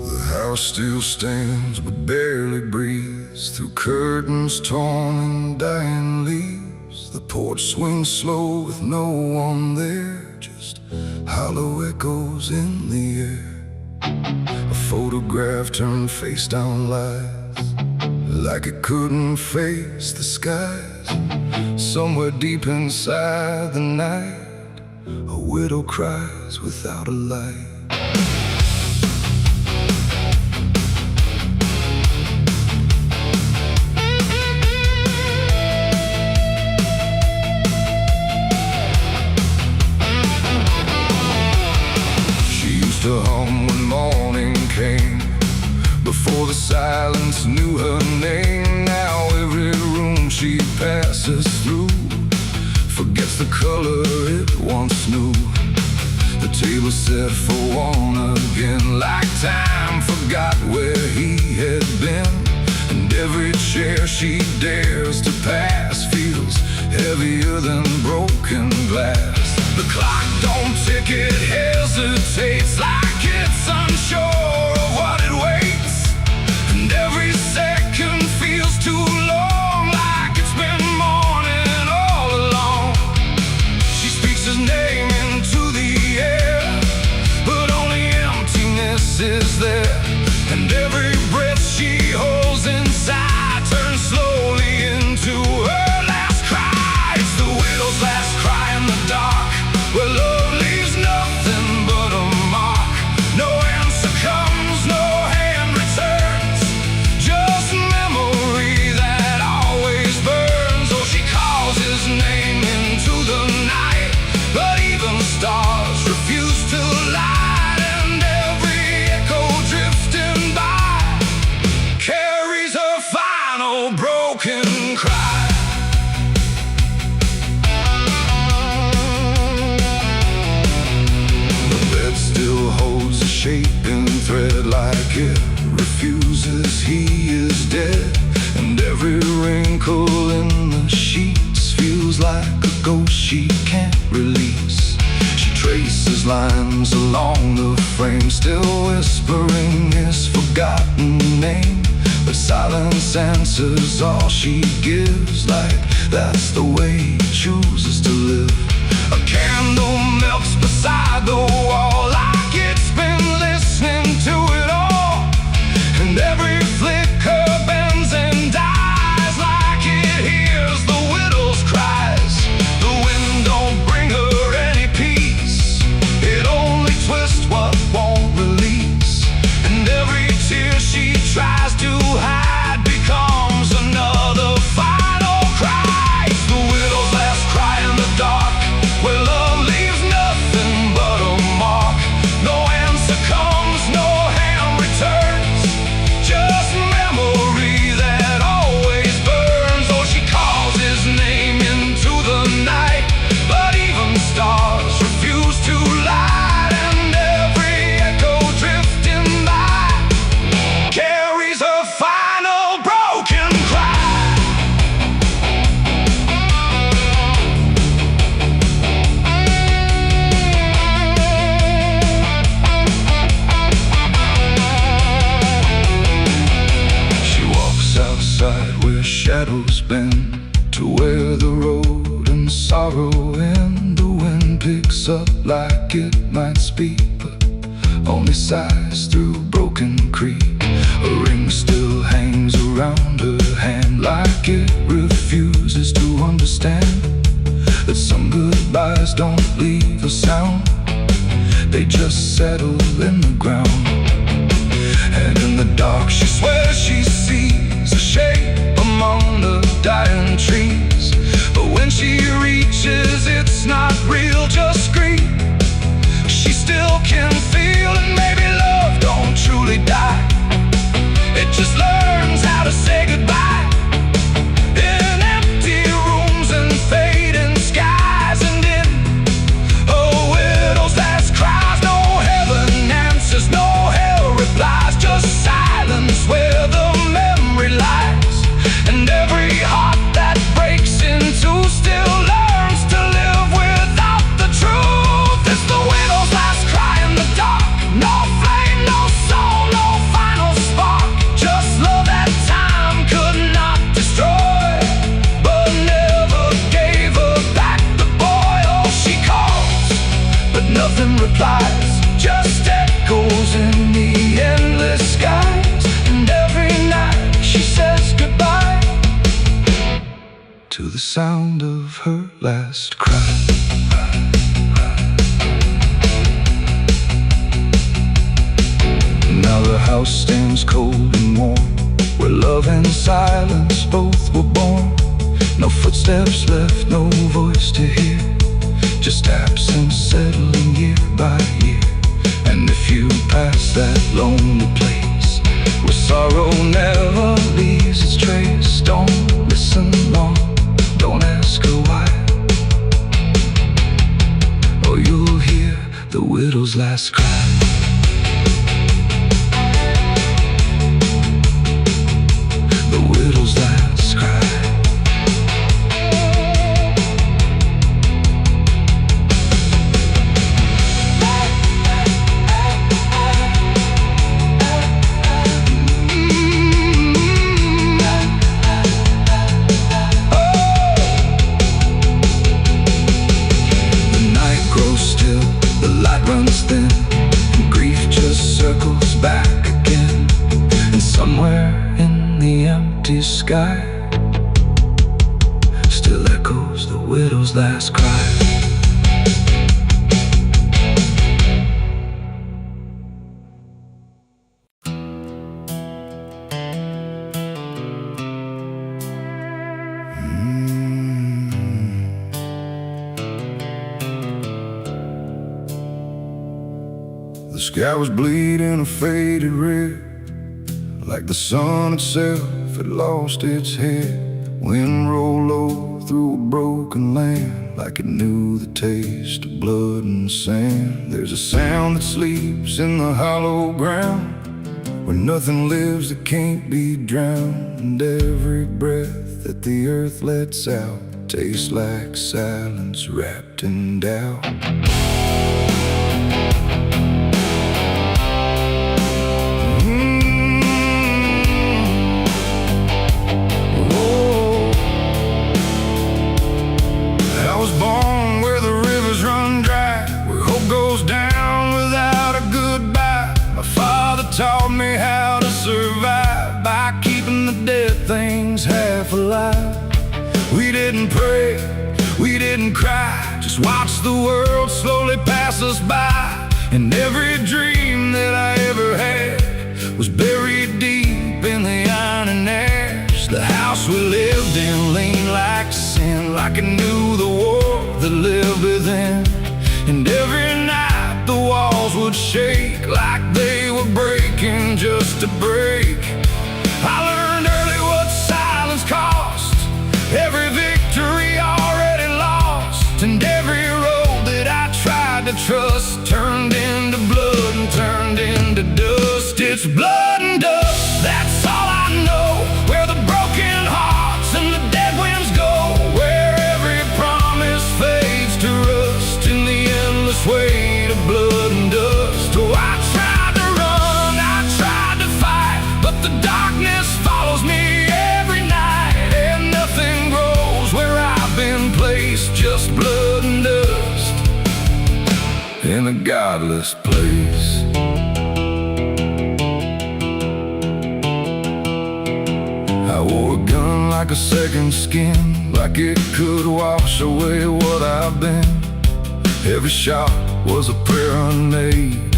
The house still stands but barely breathes through curtains torn and dying leaves. The porch swings slow with no one there, just hollow echoes in the air. A photograph turned face down lies, like it couldn't face the skies. Somewhere deep inside the night, a widow cries without a light. To hum when morning came, before the silence knew her name. Now every room she passes through forgets the color it once knew. The table set for one again, like time forgot where he had been. And every chair she dares to pass feels heavier than broken glass. The clock don't tick, it hesitates, like it's unsure of what it waits. And every second feels too long, like it's been mourning all along. She speaks his name into the air, but only emptiness is there. And every breath she holds inside turns slowly into her last cry. It's the widow's last cry in the dark, where love leaves nothing but a mark. No answer comes, no hand returns, just memory that always burns. Oh, she calls his name into the night, but even stars refuse to light. And every echo drifting by carries her final broken cry. Shaping thread, like it refuses he is dead. And every wrinkle in the sheets feels like a ghost she can't release. She traces lines along the frame, still whispering his forgotten name. But silence answers all she gives, like that's the way he chooses to live. A candle melts beside the wall, like it's been listening to it all. And every flicker bends and dies, like it hears the widow's cries. The wind don't bring her any peace, it only twists what won't release. And every tear she tries to hide becomes another final cry. It's the widow's last cry in the dark, where love leaves nothing but a mark. No answer comes, no hand returns, just memory that always burns. Oh, she calls his name into the night, but even stars refuse to light. And every echo drifting by carries her final broken cry. Outside where shadows bend, to where the road and sorrow end. The wind picks up like it might speak, but only sighs through broken creek. A ring still hangs around her hand, like it refuses to understand that some goodbyes don't leave a sound, they just settle in the ground. And in the dark she swears she sees a shape among the dying trees. But when she reaches, it's not real, just grief. She still can feel, and maybe love don't truly die, it just learns how to say goodbye. In empty rooms and fading skies, and in a widow's last cries, no heaven answers, no hell replies, just silence where the memory lies. And every heart that breaks into the sound of her last cry. Now the house stands cold and warm, where love and silence both were born. No footsteps left, no voice to hear, just absence settling year by year. And if you pass that lonely place where sorrow never leaves its trace, don't listen long, don't ask her why, or you'll hear the widow's last cry. The widow's last cry. Runs thin, and grief just circles back again. And somewhere in the empty sky still echoes the widow's last cry. The sky was bleeding a faded red, like the sun itself had lost its head. Wind rolled low through a broken land, like it knew the taste of blood and sand. There's a sound that sleeps in the hollow ground, where nothing lives that can't be drowned. And every breath that the earth lets out tastes like silence wrapped in doubt. Taught me how to survive by keeping the dead things half alive. We didn't pray, we didn't cry, just watch the world slowly pass us by. And every dream that I ever had was buried deep in the iron and ash. The house we lived in leaned like sin, like it knew the war that lived within. And every night the walls would shake like they were breaking just to break. I learned early what silence cost, every victory already lost. And every road that I tried to trust turned into blood and turned into dust. It's blood and dust, that's all I know. Where the broken hearts and the dead winds go, where every promise fades to rust in the endless weight of blood and dust. Oh, I tried to run, I tried to fight, but the darkness follows me every night. And nothing grows where I've been placed, just blood and dust in a godless place. I wore a gun like a second skin, like it could wash away what I've been. Every shot was a prayer unmade,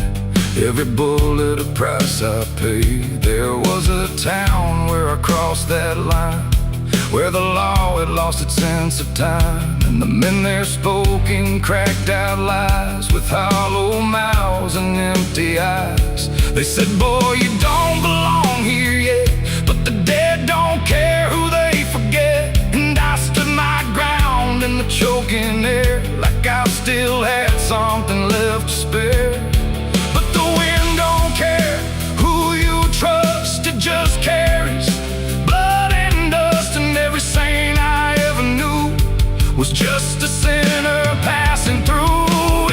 every bullet a price I paid. There was a town where I crossed that line, where the law had lost its sense of time. And the men there spoke in cracked out lies, with hollow mouths and empty eyes. They said, boy, you don't belong here yet, but the dead don't care who they forget. And I stood my ground in the choking air, like I still had something left to spare. But the wind don't care who you trust, it just carries blood and dust. And every saint I ever knew was just a sinner passing through.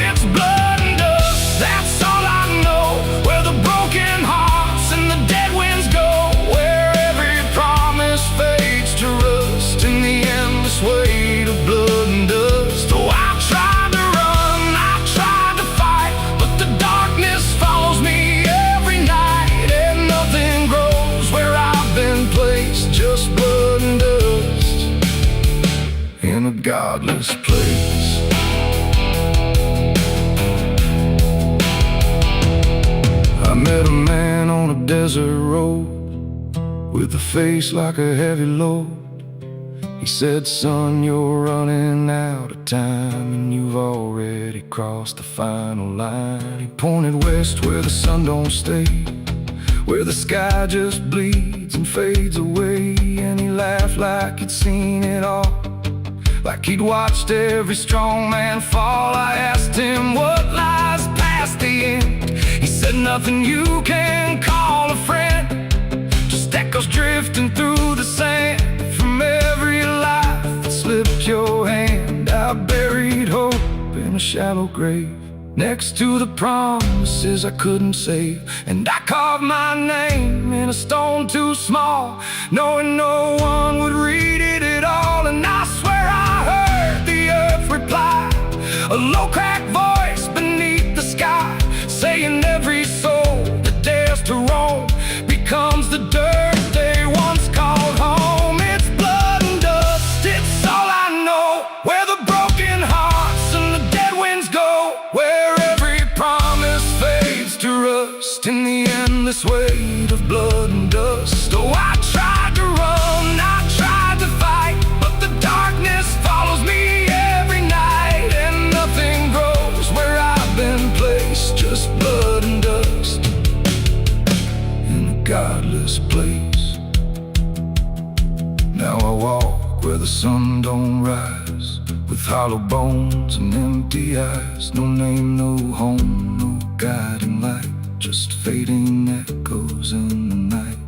It's blood and dust, that's all I know. Where the broken hearts and the dead winds go, where every promise fades to rust in the endless weight of blood and dust. Oh, I tried to run, I tried to fight, but the darkness follows me every night. And nothing grows where I've been placed, just blood and dust godless place. I met a man on a desert road with a face like a heavy load. He said, son, you're running out of time, and you've already crossed the final line. He pointed west where the sun don't stay, where the sky just bleeds and fades away. And he laughed like he'd seen it all, like he'd watched every strong man fall. I asked him what lies past the end. He said, nothing you can call a friend, just echoes drifting through the sand from every life that slipped your hand. I buried hope in a shallow grave next to the promises I couldn't save, and I carved my name in a stone too small, knowing no one would read it at all. And I swear I heard the earth reply, a low cracked voice beneath the sky, saying every soul that dares to roam becomes the dirt they once called home. It's blood and dust, it's all I know, where the broken hearts and the dead winds go, where every promise fades to rust in the endless weight of blood and dust. Oh, I tried to run, I tried to fight, but the darkness follows me every night, and nothing grows where I've been placed, just blood and dust in a godless place. Now I walk where the sun don't rise, with hollow bones and empty eyes. No name, no home, no guiding light, just fading echoes in the night.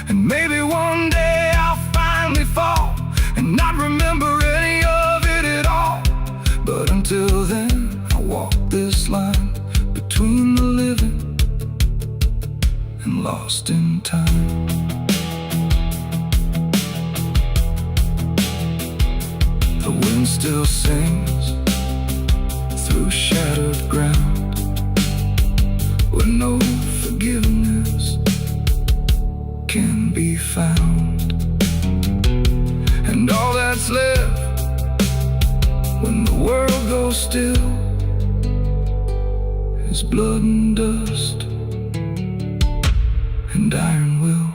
And maybe one day I'll finally fall and not remember any of it at all. But until then, I walk this line between the living and lost in time. The wind still sings through shattered ground, where no forgiveness can be found. And all that's left when the world goes still is blood and dust and iron will.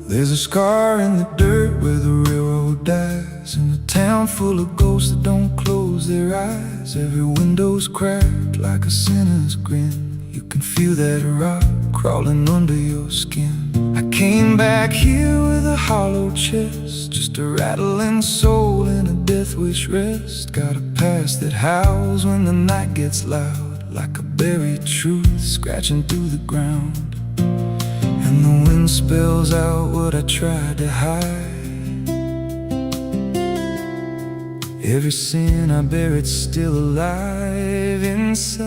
There's a scar in the dirt where the railroad dies, in a town full of ghosts that don't close their eyes. Every window's cracked like a sinner's grin. You can feel that rock crawling under your skin. I came back here with a hollow chest, just a rattling soul in a death wish rest. Got a past that howls when the night gets loud, like a buried truth scratching through the ground. And the wind spells out what I tried to hide. Every sin I buried still alive inside.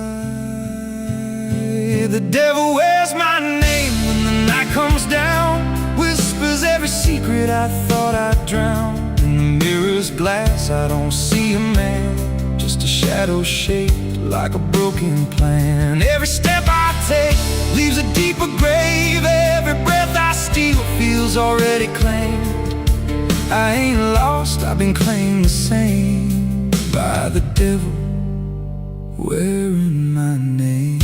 The devil wears my name when the night comes down, whispers every secret I thought I'd drown. In the mirror's glass I don't see a man, just a shadow shaped like a broken plan. Every step I take leaves a deeper grave. Every breath I steal feels already claimed. I ain't lost, I've been claimed the same by the devil wearing my name.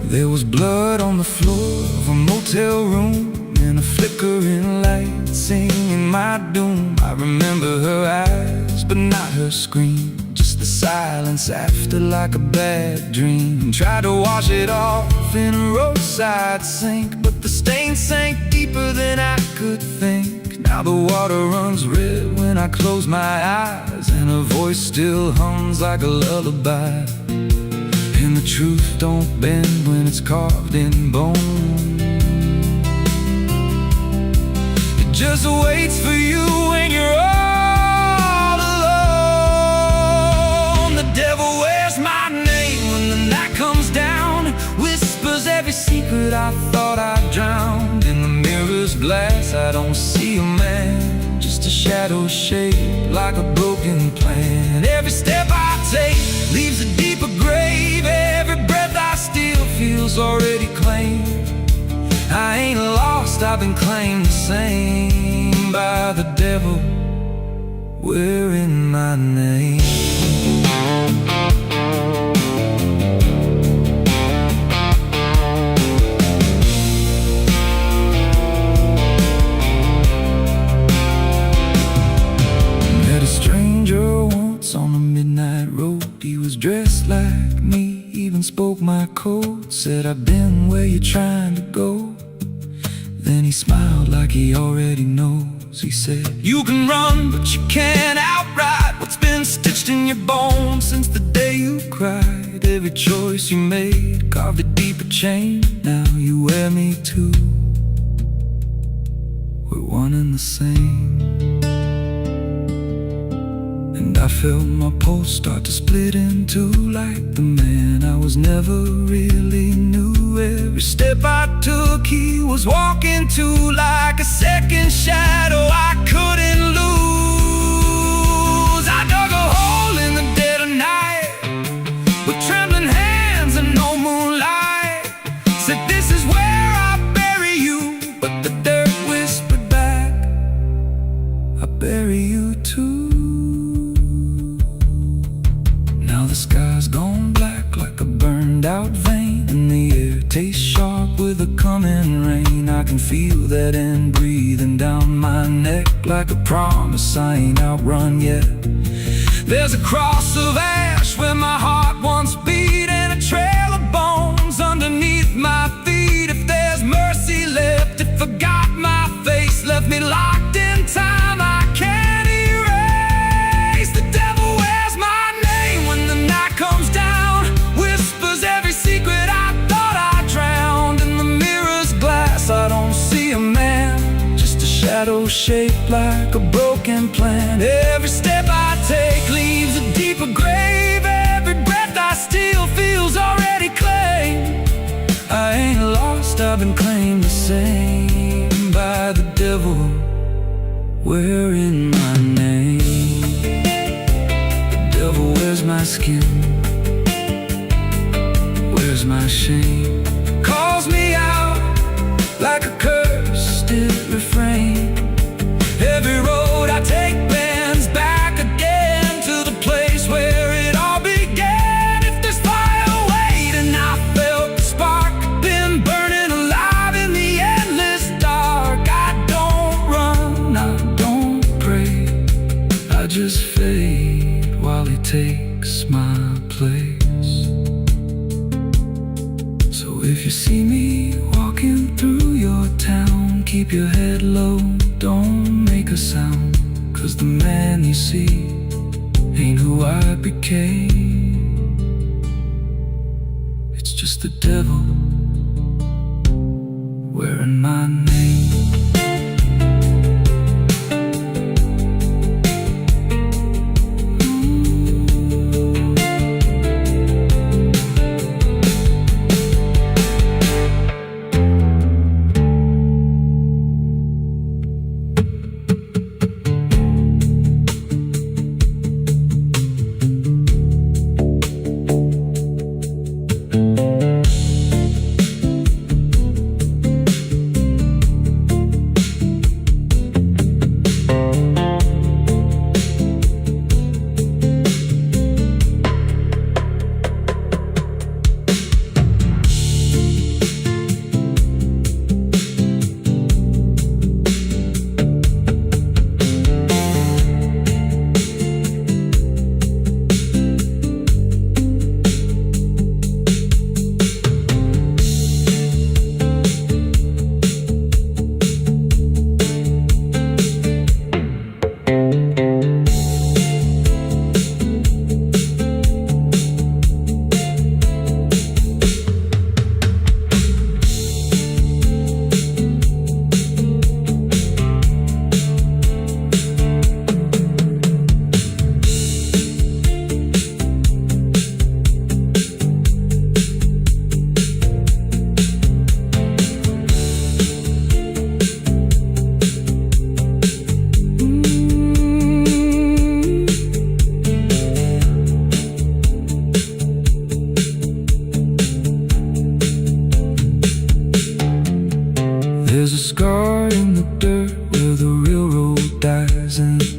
There was blood on the floor of a motel room, and a flickering light singing my doom. I remember her eyes, but not her scream, just the silence after like a bad dream. Tried to wash it off in a roadside sink, but the stain sank deeper than I could think. Now the water runs red when I close my eyes, and her voice still hums like a lullaby. And the truth don't bend when it's carved in bone. It just waits for you when you're all alone. The devil wears my name when the night comes down, whispers every secret I thought I'd drowned. In the mirror's glass I don't see a man, just a shadow shaped like a broken plan. Every step I take leaves a deeper grave. Every breath I steal feels already claimed. I ain't lost, I've been claimed the same by the devil wearing my name. Met a stranger once on a midnight road. He was dressed like me, even spoke my code. Said, I've been where you're trying to go. Then he smiled like he already knows. He said, you can run, but you can't outride what's been stitched in your bones since the day you cried. Every choice you made carved a deeper chain. Now you wear me too. We're one and the same. And I felt my pulse start to split in two, like the man I was never really knew. Every step I took he was walking to, like a second shadow I couldn't lose. I dug a hole in the dead of night with trembling hands and no moonlight. Said, this is where I bury you, but the dirt whispered back, I bury you too. Now the sky's gone black like a burned out vein, and the air tastes sharp with the coming rain. I can feel that end breathing down my neck like a promise I ain't outrun yet. There's a cross of ash where my heart once beat, and a trail of bones underneath my feet. If there's mercy left, it forgot my face, left me locked in time I can't erase. The devil wears my name when the night comes down, whispers every secret I thought I drowned. In the mirror's glass I don't see a man, just a shadow shaped like a broken plan. Every step I take leaves a deeper grave. Every breath I steal feels already claimed. I ain't lost, I've been claimed the same by the devil wearing my name. The devil wears my skin, wears my shame, calls me out like a cursed refrain. Every road I take bends back again to the place where it all began. If there's fire waiting, I felt the spark, been burning alive in the endless dark. I don't run, I don't pray, I just fade while he takes my place. So if you see me walking through your town, keep your head low, don't make a sound, 'cause the man you see ain't who I became. It's just the devil wearing my name.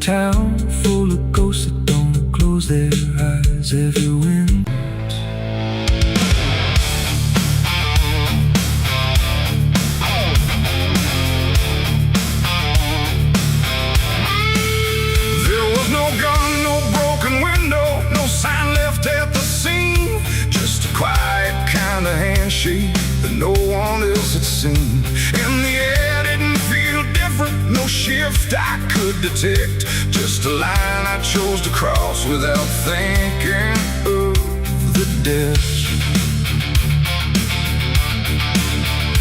town full of ghosts that don't close their eyes every wind. There was no gun, no broken window, no sign left at the scene. Just a quiet kind of handshake that no one else had seen. And the air didn't feel different, no shift I could detect. Just a line I chose to cross without thinking of the death.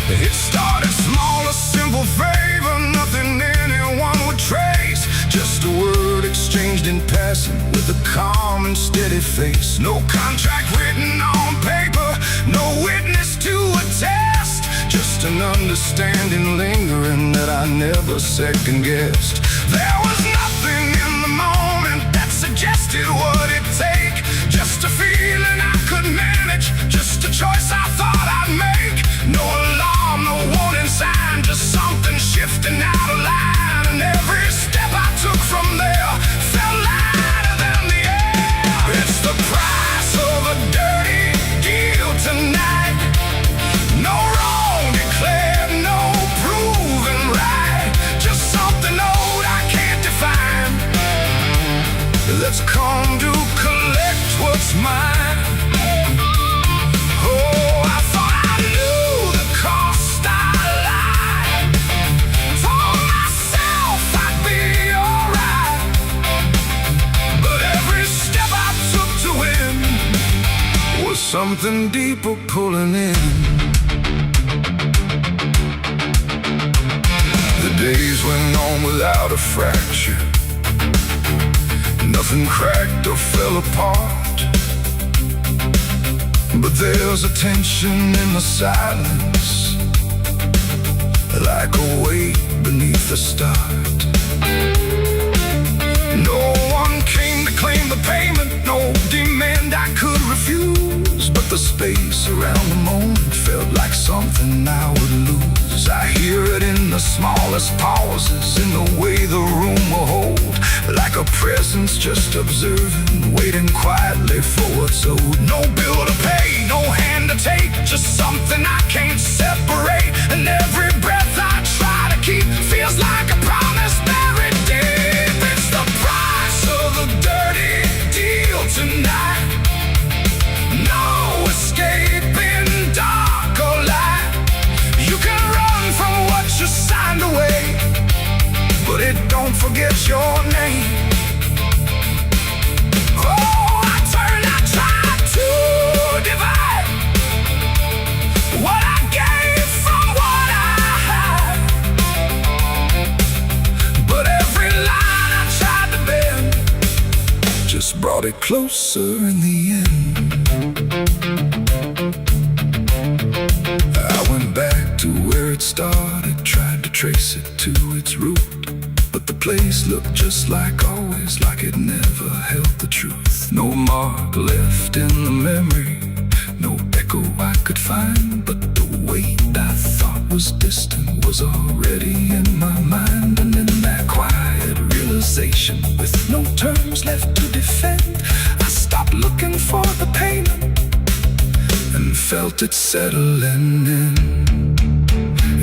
It started small, a simple favor, nothing anyone would trace. Just a word exchanged in passing with a calm and steady face. No contract written on paper, no witness to attest. Just an understanding lingering that I never second-guessed. There was nothing in the moment that suggested what it'd take. Just a feeling I could manage, just a choice I thought I'd make. No alarm, no warning sign, just something shifting out of line. And every step I took from there felt lighter than the air. It's the price of a dirty deal tonight. No wrong declared, no proven right. Just something old I can't define. Let's come to collect what's mine. Oh, I thought I knew the cost I lied. Told myself I'd be alright, but every step I took to win was something deeper pulling in. The days went on without a fracture. Nothing cracked or fell apart, but there's a tension in the silence, like a weight beneath the start. No one came to claim the payment, no demand I could refuse. But the space around the moment felt like something I would lose. I hear it in the smallest pauses, in the way the room will hold, like a presence just observing, waiting quietly for what's owed. No bill to pay, no hand to take, just something I can't separate. And every breath I try to keep feels like a promise buried deep. It's the price of a dirty deal tonight. No escaping dark or light. You can run from what you signed away, but it don't forget your name. Oh, I tried to divide what I gave from what I had, but every line I tried to bend just brought it closer in the end. I went back to where it started, tried to trace it to its root, but the place looked just like always, like it never held the truth. No mark left in the memory, no echo I could find, but the weight I thought was distant was already in my mind. And in that quiet realization, with no terms left to defend, I stopped looking for the payment and felt it settling in.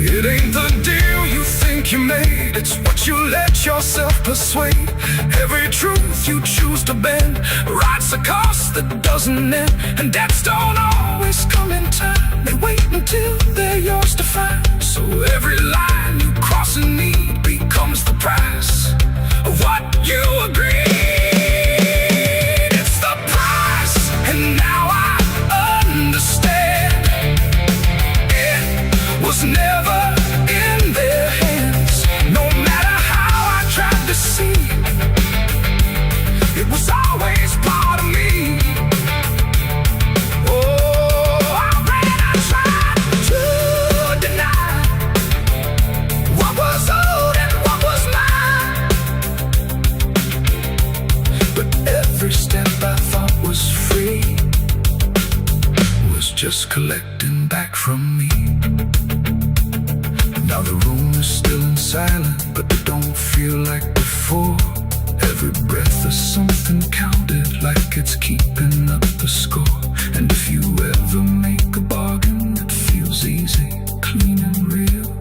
It ain't the deal you think you made, it's what you let yourself persuade. Every truth you choose to bend writes a cost that doesn't end. And debts don't always come in time, they wait until they're yours to find. So every line you cross in need becomes the price of what you agreed. It's the price, and now I understand. It was never in their hands, no matter how I tried to see. It was always part of me. Oh, I tried to deny what was old and what was mine, but every step I thought was free was just collecting back from me. Now the room is still and silent, but it don't feel like before. every breath is something counted, like it's keeping up the score. And if you ever make a bargain that feels easy, clean and real,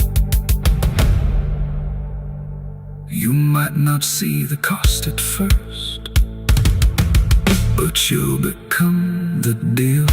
you might not see the cost at first, but you'll become the deal.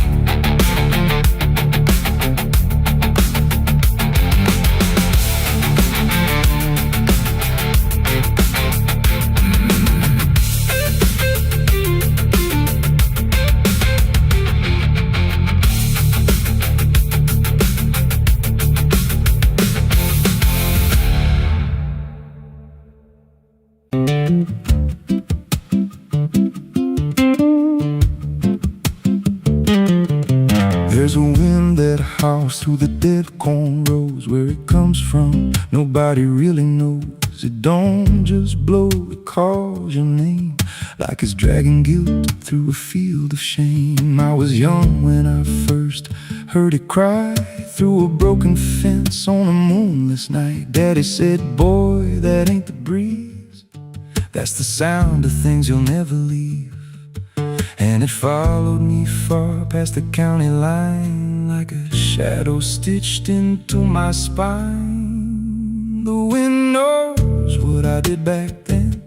There's a wind that howls through the dead corn rows. Where it comes from, nobody really knows. It don't just blow, it calls your name, like it's dragging guilt through a field of shame. I was young when I first heard it cry through a broken fence on a moonless night. Daddy said, boy, that ain't the breeze, that's the sound of things you'll never leave. And it followed me far past the county line, like a shadow stitched into my spine. The wind knows what I did back then,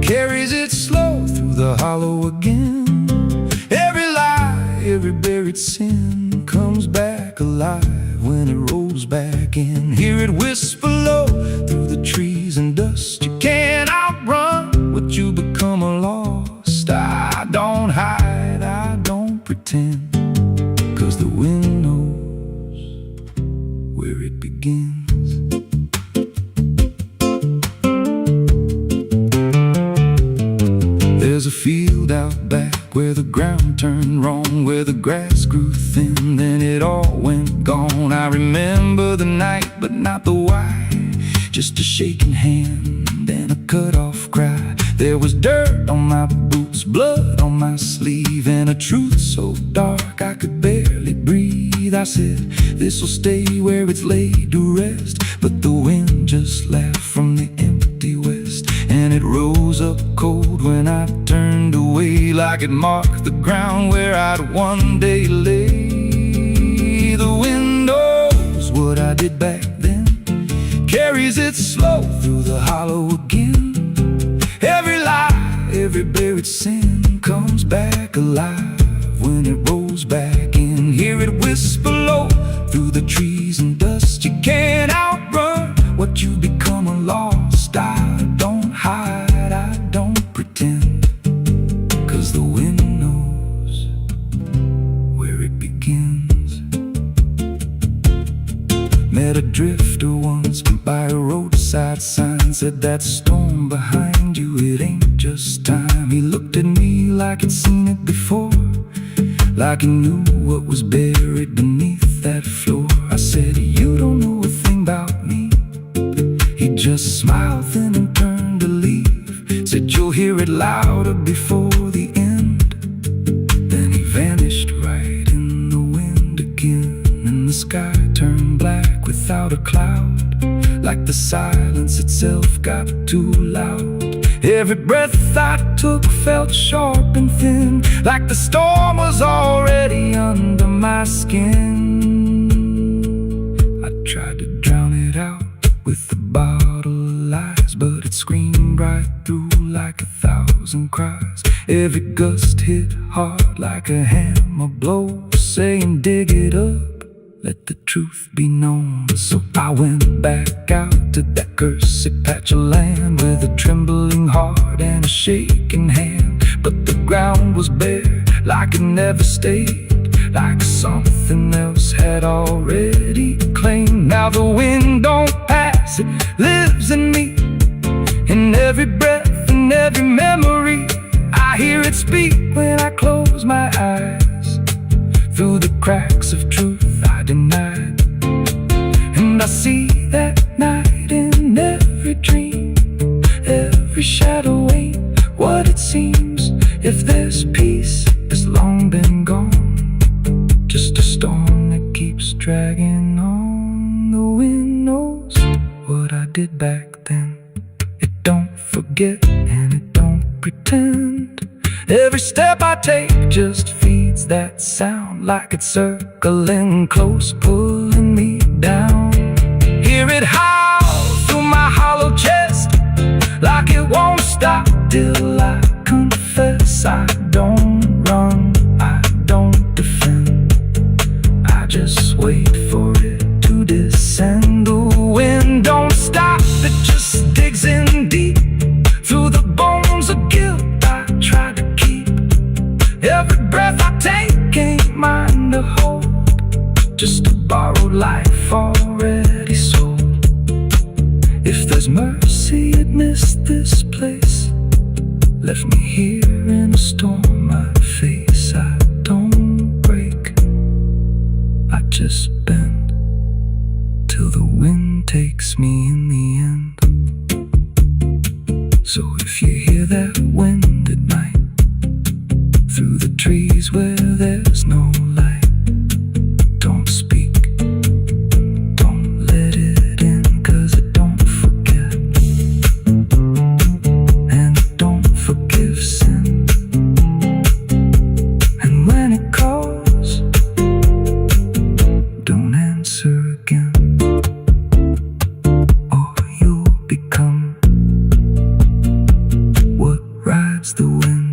carries it slow through the hollow again. Every lie, every buried sin comes back alive when it rolls back in. Hear it whisper low through the trees and dust. You can't outrun what you become lost. I don't hide, I don't pretend, 'cause the wind knows where it begins. There's a field out back where the ground turned wrong, where the grass grew thin, then it all went gone. I remember the night, but not the why, just a shaking hand and a cut-off cry. There was dirt on my boots, blood on my sleeve, and a truth so dark I could barely breathe. I said, this'll stay where it's laid to rest, but the wind just laughed from the empty west, and it rose up cold when I turned away, like it marked the ground where I'd one day lay. The wind knows what I did back then, carries it slow through the hollow again. Every lie, every buried sin comes back alive when it rolls back in. Hear it whisper low through the trees and dust. You can't outrun what you become lost. I don't hide, I don't pretend, 'cause the wind knows where it begins. Met a drifter once by a roadside sign, said that storm behind you, it ain't just time. He looked at me like he'd seen it before, like he knew what was buried beneath that floor. I said, you don't know a thing about me. He just smiled thin and turned to leave, said, you'll hear it louder before the end. Then he vanished right in the wind again, and the sky turned black without a cloud, like the silence itself got too loud. Every breath I took felt sharp and thin, like the storm was already under my skin. I tried to drown it out with a bottle of lies, but it screamed right through like 1,000 cries. Every gust hit hard like a hammer blow, saying dig it up, let the truth be known. So I went back out to that cursed patch of land with a trembling heart and a shaking hand. But the ground was bare, like it never stayed, like something else had already claimed. Now the wind don't pass, it lives in me, in every breath and every memory. I hear it speak when I close my eyes, through the cracks of truth I denied. And I see that night in every dream, every shadow ain't what it seems. If there's peace, it's long been gone, just a storm that keeps dragging on. The wind knows what I did back then. It don't forget and it don't pretend. Every step I take just feeds that sound, like it's circling close, pulling me down. Hear it howl through my hollow chest, like it won't stop till I confess. I don't run, I don't defend, I just wait for it to descend. The wind don't stop, it just digs in deep through the bones of guilt I try to keep. Every breath I take ain't mine to hold, just a borrowed life already sold. If there's mercy amidst this place, left me here in a storm I face. I don't break, I just bend till the wind takes me in the end. So if you hear that wind at night, through the trees where there's no light, don't speak, don't let it in, 'cause it don't forget, and it don't forgive sin. And when it calls, don't answer again, or you'll become what rides the wind.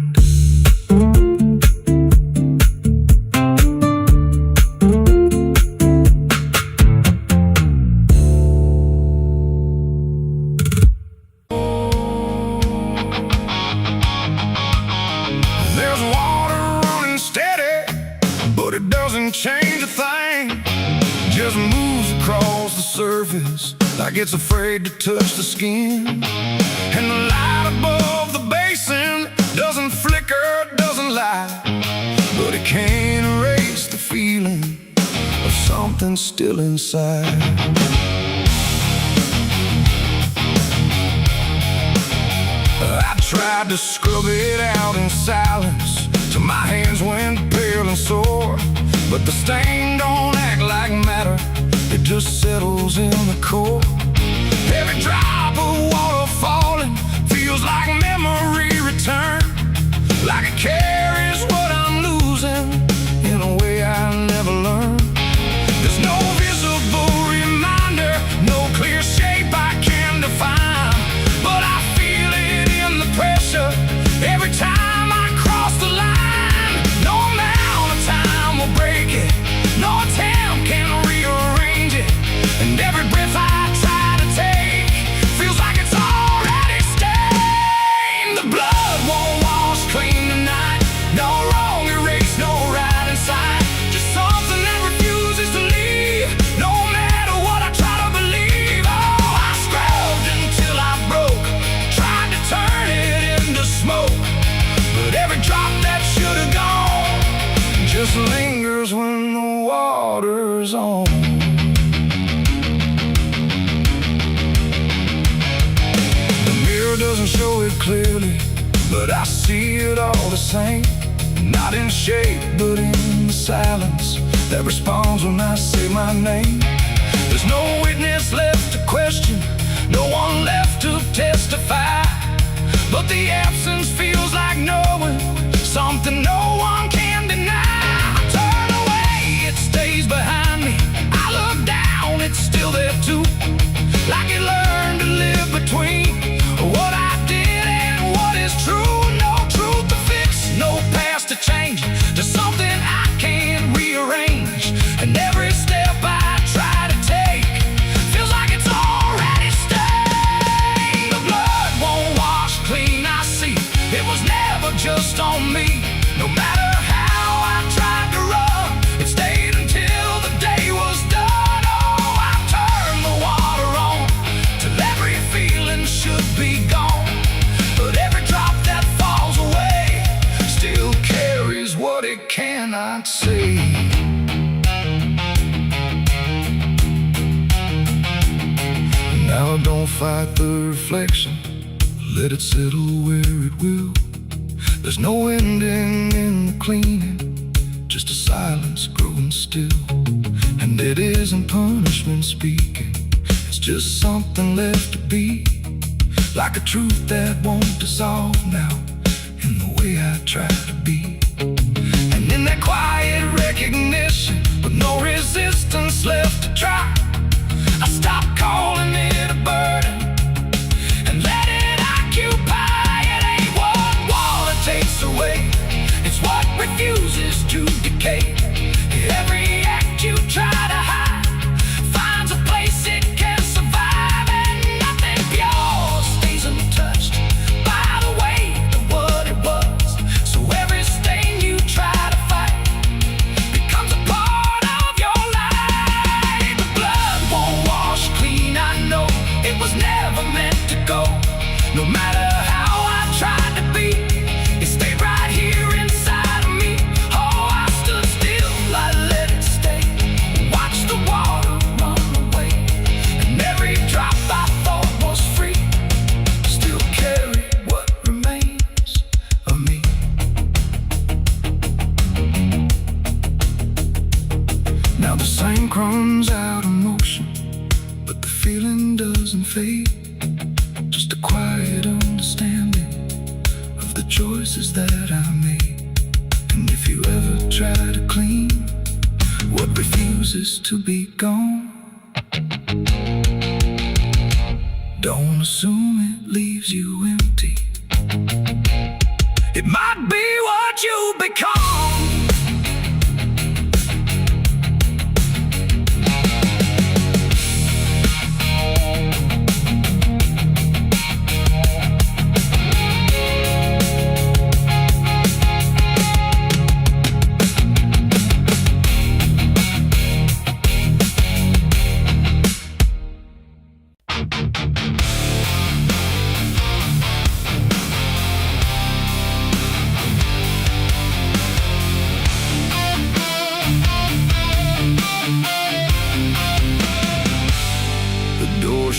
There's water running steady, but it doesn't change a thing. Just moves across the surface like it's afraid to touch the skin. And the light above the basin doesn't flicker, doesn't lie, but it can't erase the feeling of something still inside. I tried to scrub it out in silence till my hands went pale and sore, but the stain don't act like matter, it just settles in the core. Every drop of water falling feels like memory return, like it carries what I'm losing in a way I never learned. There's no visible reminder, no clear shape I can define, but I feel it in the pressure every time I cross the line. No amount of time will break it, no attempt can rearrange it, and every breath I try to take feels like it's already stained. The blood won't wash clean tonight, no wrong erased, no right inside, just something that refuses to leave, no matter what I try to believe. Oh, I scrubbed until I broke, tried to turn it into smoke, but every drop that should have gone just lingers when the water's on. The mirror doesn't show it clearly, but I see it all the same. Not in shape, but in the silence that responds when I say my name. There's no witness left to question, no one left to testify, but the absence feels like knowing something no one can deny. I turn away, it stays behind me. I look down, it's still there too, like it learned to live between what I did and what is true. No truth to fix, no past to change, just something I can't rearrange. And every step I try to take feels like it's already stained. The blood won't wash clean, I see it was never just on me. No matter how I tried to run, it stayed until the day was done. Oh, I turned the water on till every feeling should be gone, but every drop that falls away still carries what it cannot see. Now don't fight the reflection, let it settle where it will. There's no ending in the cleaning, just a silence growing still. And it isn't punishment speaking, it's just something left to be, like a truth that won't dissolve now. fate, just a quiet understanding of the choices that I made. And if you ever try to clean what refuses to be gone, don't assume it leaves you empty. It might be what you become.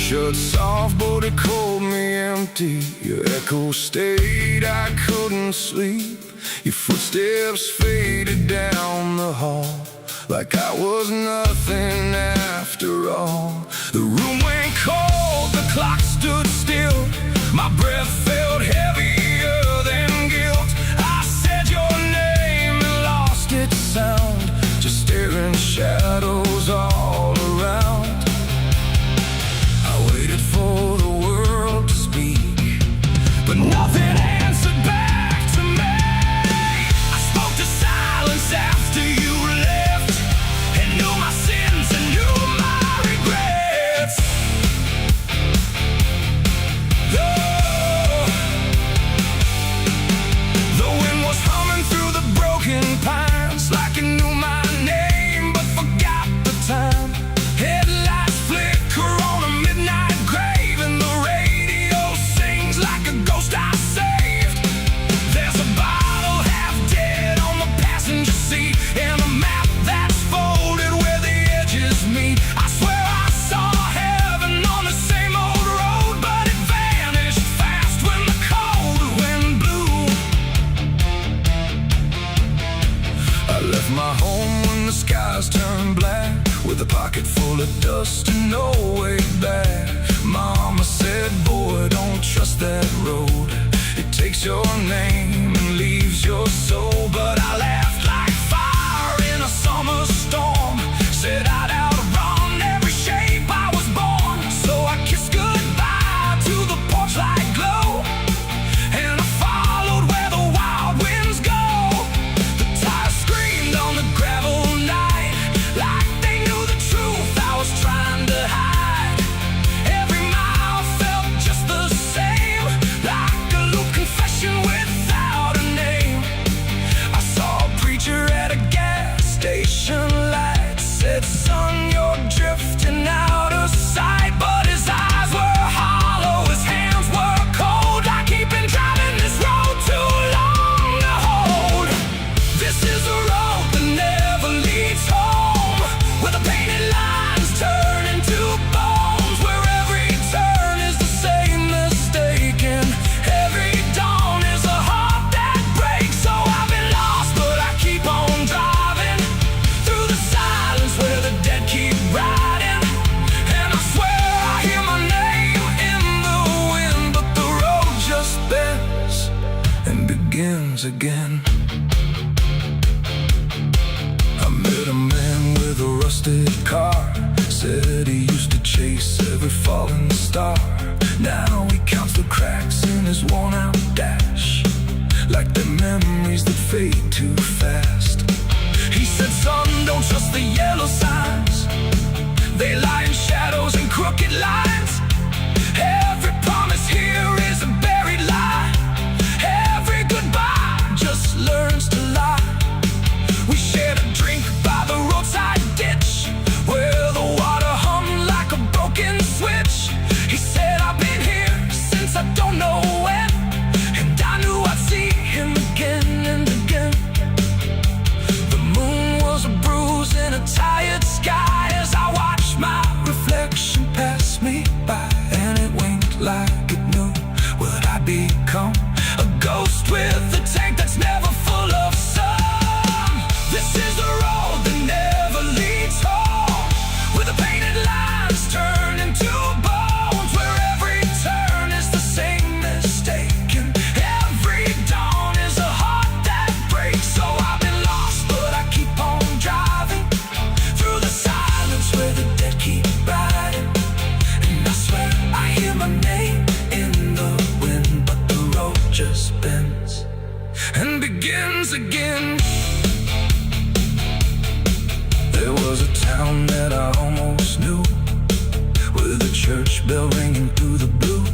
Shut soft, but it called me empty. Your echo stayed, I couldn't sleep. Your footsteps faded down the hall, like I was nothing after all. The room went cold, the clock stood still. My breath felt heavier than guilt. I said your name and lost its sound, just staring shadows all around. For the world to speak, but nothing answered back to me. I spoke to silence after you left, and knew my sins and knew my regrets. The wind was humming through the broken pines, like it knew my name but forgot the time. Headlights flicker on a midnight grave, and the radio sings like a ghost I saved. There's a bottle half dead on the passenger seat, and a map that's folded where the edges meet. I swear I saw heaven on the same old road, but it vanished fast when the cold wind blew. I left my home when the skies turned black, with a pocket full of dust and no way back. Mama said, boy, don't trust that road. It takes your name and leaves your soul. But I laughed like fire in a summer storm, said I'd outrun every shape I was born. So I kissed goodbye to the porch light glow, and I followed where the wild winds go. The tires screamed on the gravel night, like they knew the truth I was trying to hide. Every mile felt just the same, like a loop confession without a name. I saw a preacher at a gas station light, said, son, you're drifting out of sight. But his eyes were hollow, his hands were cold, like he'd been driving this road too long to hold. This is a road that never leads home, where the painted lines turn into bones, where every turn is the same mistake, and every dawn is a heart that breaks. So I've been lost, but I keep on driving through the silence where the dead keep riding. And I swear I hear my name in the wind, but the road just bends and begins again. I met a man with a rusted car, said he used to chase every falling star. Now he counts the cracks in his worn-out dash, like the memories that fade too fast. He said, son, don't trust the yellow signs, they lie in shadows and crooked lines. Every promise here is a buried lie, every goodbye just learns to lie. We shared a drink by the roadside ditch, where the water hummed like a broken switch. He said, I've been here since I don't know when, and I knew I'd see him again and again. The moon was a bruise in a tired sky, as I watched my reflection pass me by, and it winked like it knew what I'd become, a ghost with a tank that's never full of sun. This is the road that never leads home, where the painted lines turn into bones, where bends and begins again. There was a town that I almost knew, with a church bell ringing through the blue.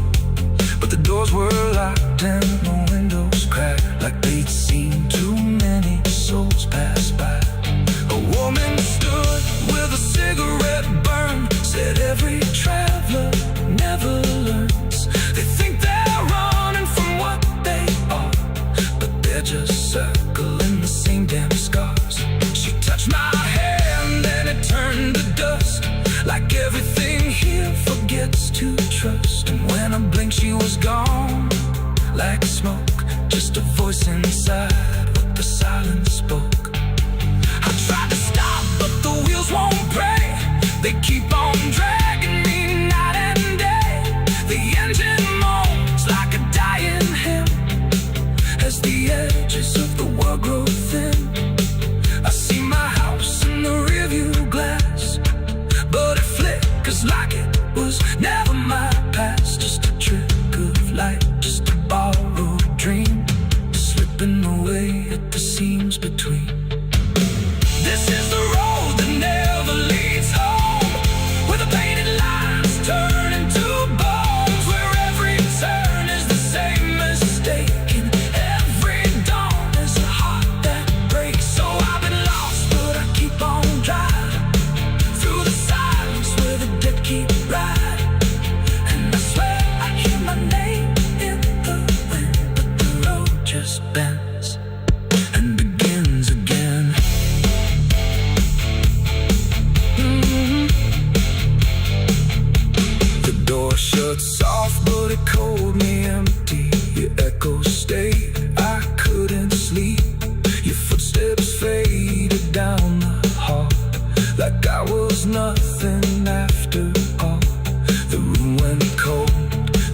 But the doors were locked and the windows cracked, like they'd seen too many souls pass by. A woman stood with a cigarette burn, said every traveler never learns. They think they're running from what they are, but they're just circling the same damn scars. She touched my hand and it turned to dust, like everything here forgets to trust. And when I blinked she was gone, like smoke, just a voice inside what the silence spoke. I tried to stop but the wheels won't break, they keep on dragging me night and day. The engine moans like a dying hymn as the edges of the world grow thin. I see my house in the rearview glass, but it flickers like it was never my past. Just a trick of light, just a borrowed dream, slipping away at the seams between. This is the road that never leads home, where the painted lines turn into bones, where every turn is the same mistake, and every dawn is a heart that breaks. So I've been lost, but I keep on driving through the silence where the dead keep riding. And I swear I hear my name in the wind, but the road just bends and begins again. The door shut soft, but it cold me empty. Your echo stayed, I couldn't sleep. Your footsteps faded down the hall, like I was nothing after all. The room went cold,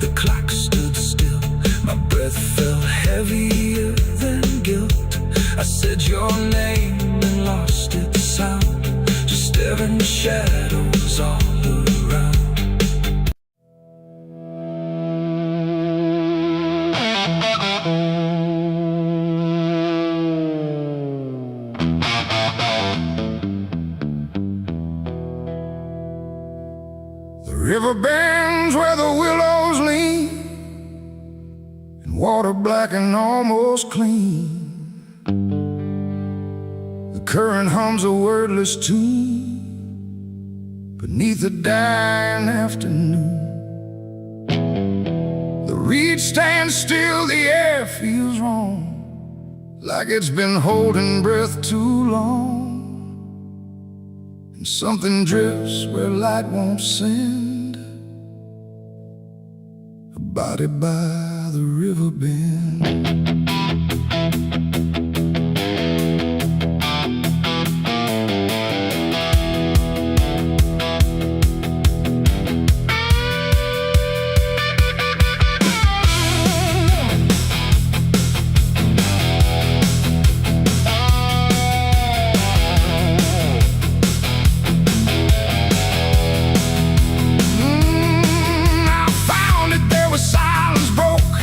the clock stood still. My breath felt heavier than guilt. I said your name and lost its sound, just staring shadows all around. The river bends where the willows lean, and water black and almost clean. The current hums a wordless tune beneath the dying afternoon. The reed stands still, the air feels wrong, like it's been holding breath too long. And something drifts where light won't send, a body by the river bend. Silence broke,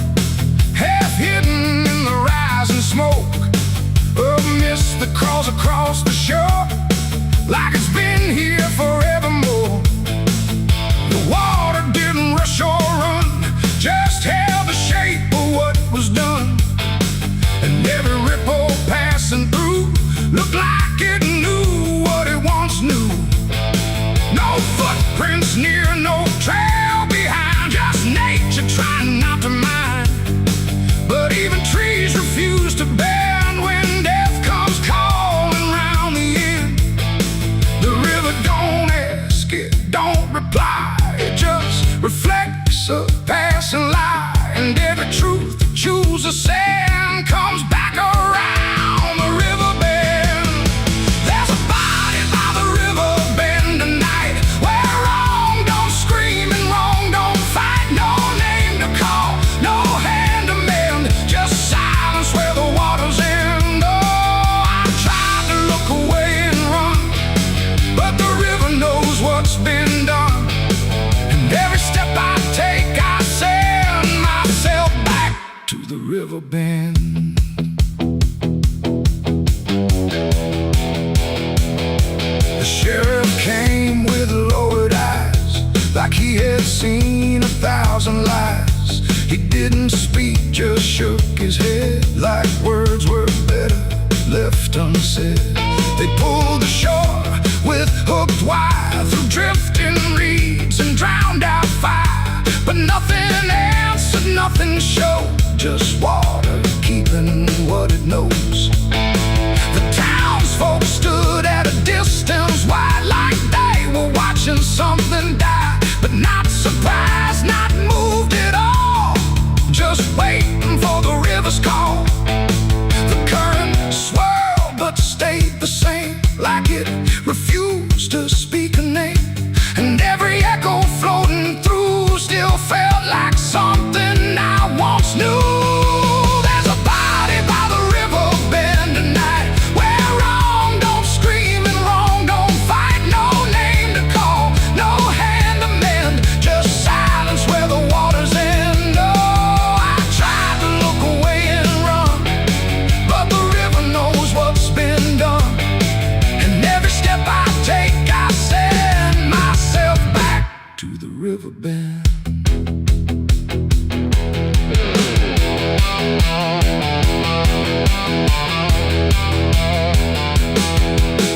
half hidden river bend. The sheriff came with lowered eyes, like he had seen 1,000 lies. He didn't speak, just shook his head, like words were better left unsaid. They pulled ashore with hooked wire, through drifting reeds and drowned out fire. But nothing answered, nothing showed, just water keeping what it knows. The townsfolk stood at a distance wide, like they were watching something die. But not surprised, not moved at all, just waiting for the river's call. The current swirled but stayed the same, like it refused to speak a name. And every echo floating through still felt like something I once knew. There's a body by the river bend tonight, where wrong don't scream and wrong don't fight. No name to call, no hand to mend, just silence where the waters end. Oh, I tried to look away and run, but the river knows what's been done. And every step I take, I send myself back to the river bend.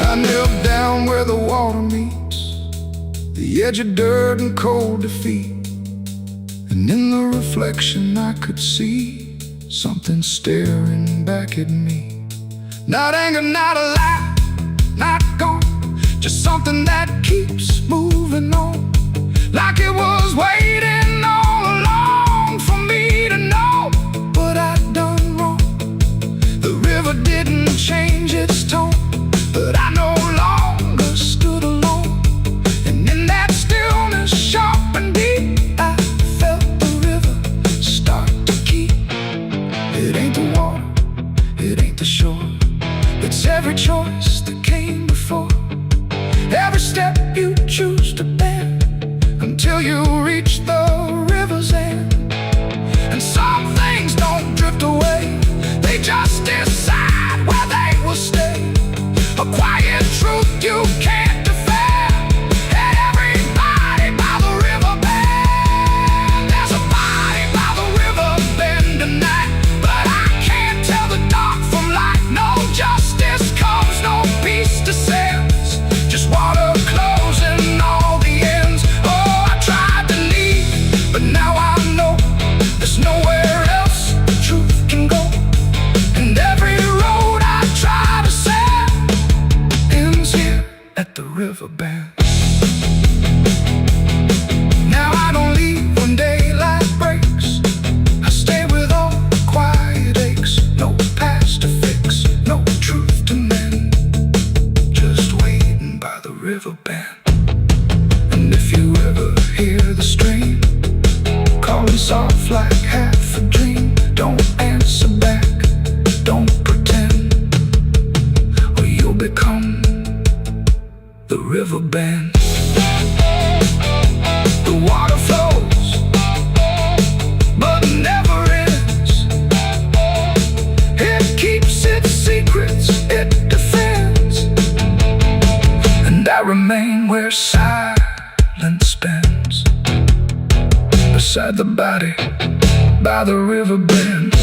I knelt down where the water meets the edge of dirt and cold defeat. And in the reflection I could see something staring back at me. Not anger, not a lie, not gone, just something that keeps moving on, like it was waiting all along for me to know what I'd done wrong. The river didn't change its tone, but I no longer stood alone. And in that stillness, sharp and deep, I felt the river start to keep. It ain't the water, it ain't the shore, it's every choice that came before. Every step you choose to bend, until you reach the river's end. And some things don't drift away, they just decide where they will stay. A quiet truth you can't defend. And everybody by the river bend. There's a body by the river bend tonight, but I can't tell the dark from light. No justice comes, no peace descends, just water closing all the ends. Oh, I tried to leave, but now I know there's nowhere else the truth can go. And every road I try to set ends here at the river bend. Now I don't leave when daylight breaks, I stay with all the quiet aches. No past to fix, no truth to mend, just waiting by the river bend. And if you ever hear the stream calling soft like half a dream, don't answer back, don't pretend, or you'll become the river bend. The water flows, but never ends. It keeps its secrets, it defends. And I remain where silence bends, beside the body by the river bend.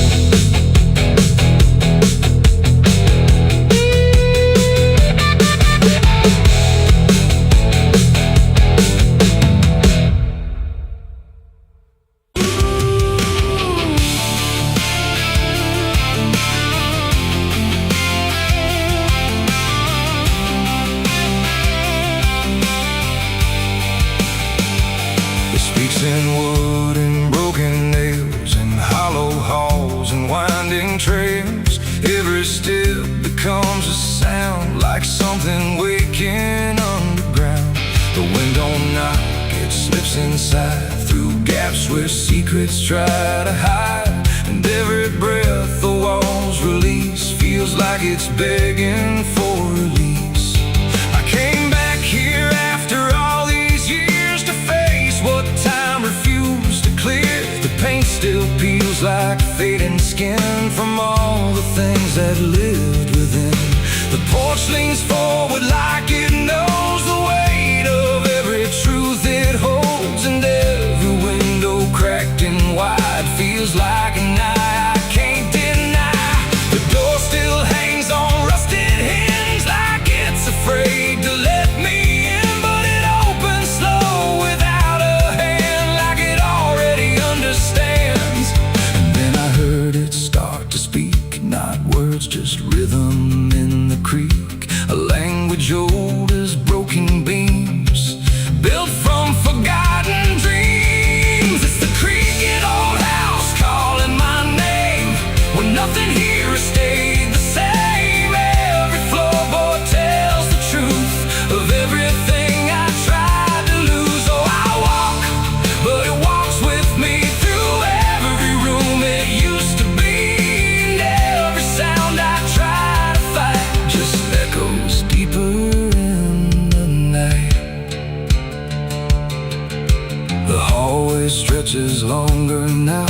It speaks in wood and broken nails, and hollow halls and winding trails. Every step becomes a sound, like something waking underground. The wind don't knock, it slips inside, through gaps where secrets try to hide. And every breath the walls release feels like it's begging for release. I came back here after all these years to face what time refused to clear. The paint still peels like fading skin, from all the things that lived within. The porch leans forward like it knows the weight of every truth it holds, and every window cracked and wide feels like an eye I can't deny. The door still hangs on rusted hinge like it's afraid to let me in, but it opens slow without a hand like it already understands. And then I heard it start to speak, not words, just rhythm in the creek, a language old as broken beams, built from forgotten dreams. It's the creaking old house calling my name, when nothing here has stayed the same. Every floorboard tells the truth of everything I tried to lose. Oh, I walk, but it walks with me through every room it used to be, and every sound I try to fight just echoes deeper in the night. The hallway stretches longer now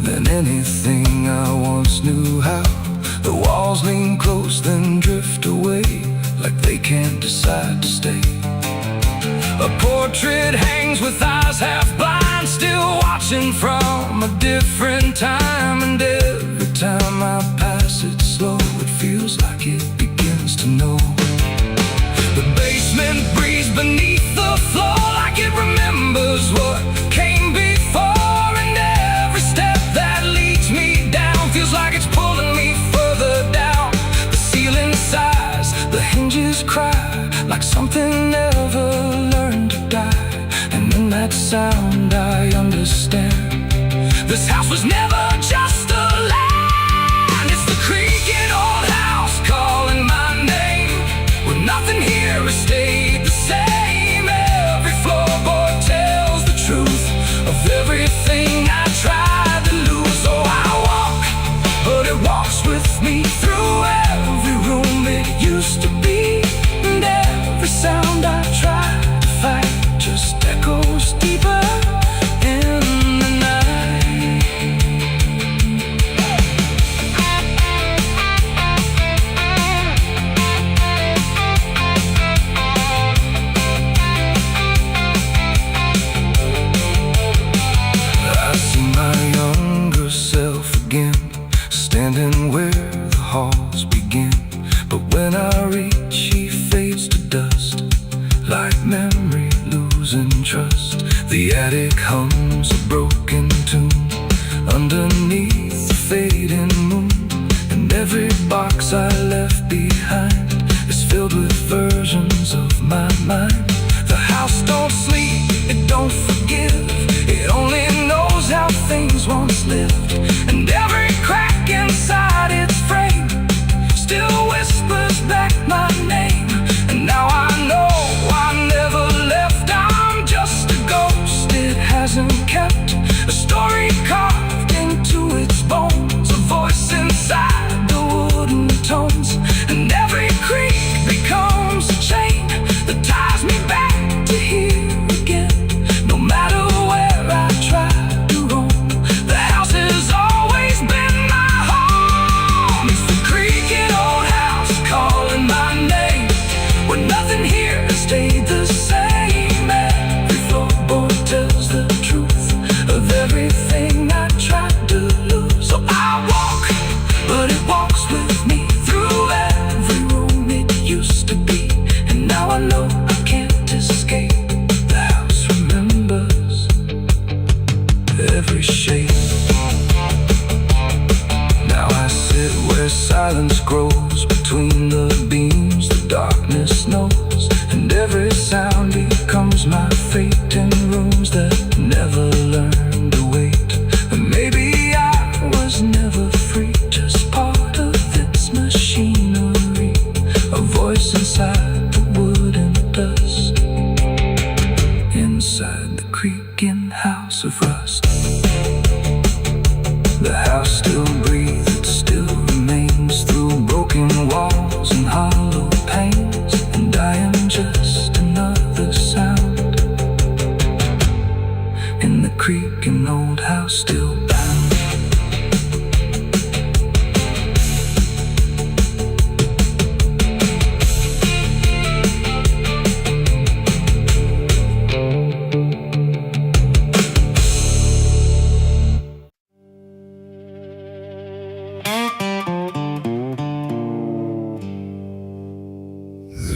than anything I once knew how. The walls lean close then drift away like they can't decide to stay. A portrait hangs with eyes half blind, still watching from a different time, and every time I pass it slow, it feels like it begins to know. The basement breathes beneath the floor like it remembers what came before, and every step that leads me down feels like it's pulling me further down. The ceiling sighs, the hinges cry like something never learned to die, and in that sound I understand this house was never just a land. It's the creaking old house calling my name, when nothing here has stayed the same. Every floorboard tells the truth of everything I tried to lose. Oh, I walk, but it walks with me through every room it used to be, and every sound I try to fight just echoes deeper in the night. I see my younger self again, standing where the halls begin, but when I reach he fades to dust like memory losing trust. The attic hums a broken tune underneath the fading moon, and every box I left behind is filled with versions of my mind. The house don't sleep, it don't forgive, it only knows how things once lived, and every crack inside its frame still whispers back my name. And now I know I never left, I'm just a ghost it hasn't kept, a story carved into its bones, a voice inside the wooden tones, and every creak becomes a chain that ties me back to here again. No matter where I try to roam, the house has always been my home. It's the creaking old house calling my name, when nothing here has stayed the same. Every floorboard tells the truth of everything I tried to lose. So I walk, but it walks with me through every room it used to be, and now I know I can't escape. The house remembers every shape. Now I sit where silence grows between the beams, the darkness knows, and every sound becomes my fate in rooms that never learned to wait. And maybe I was never free, just part of its machinery, a voice inside the wood and dust, inside the creaking house of rust. The house still breathes, it still remains through broken walls and hollow panes, and I am just another sound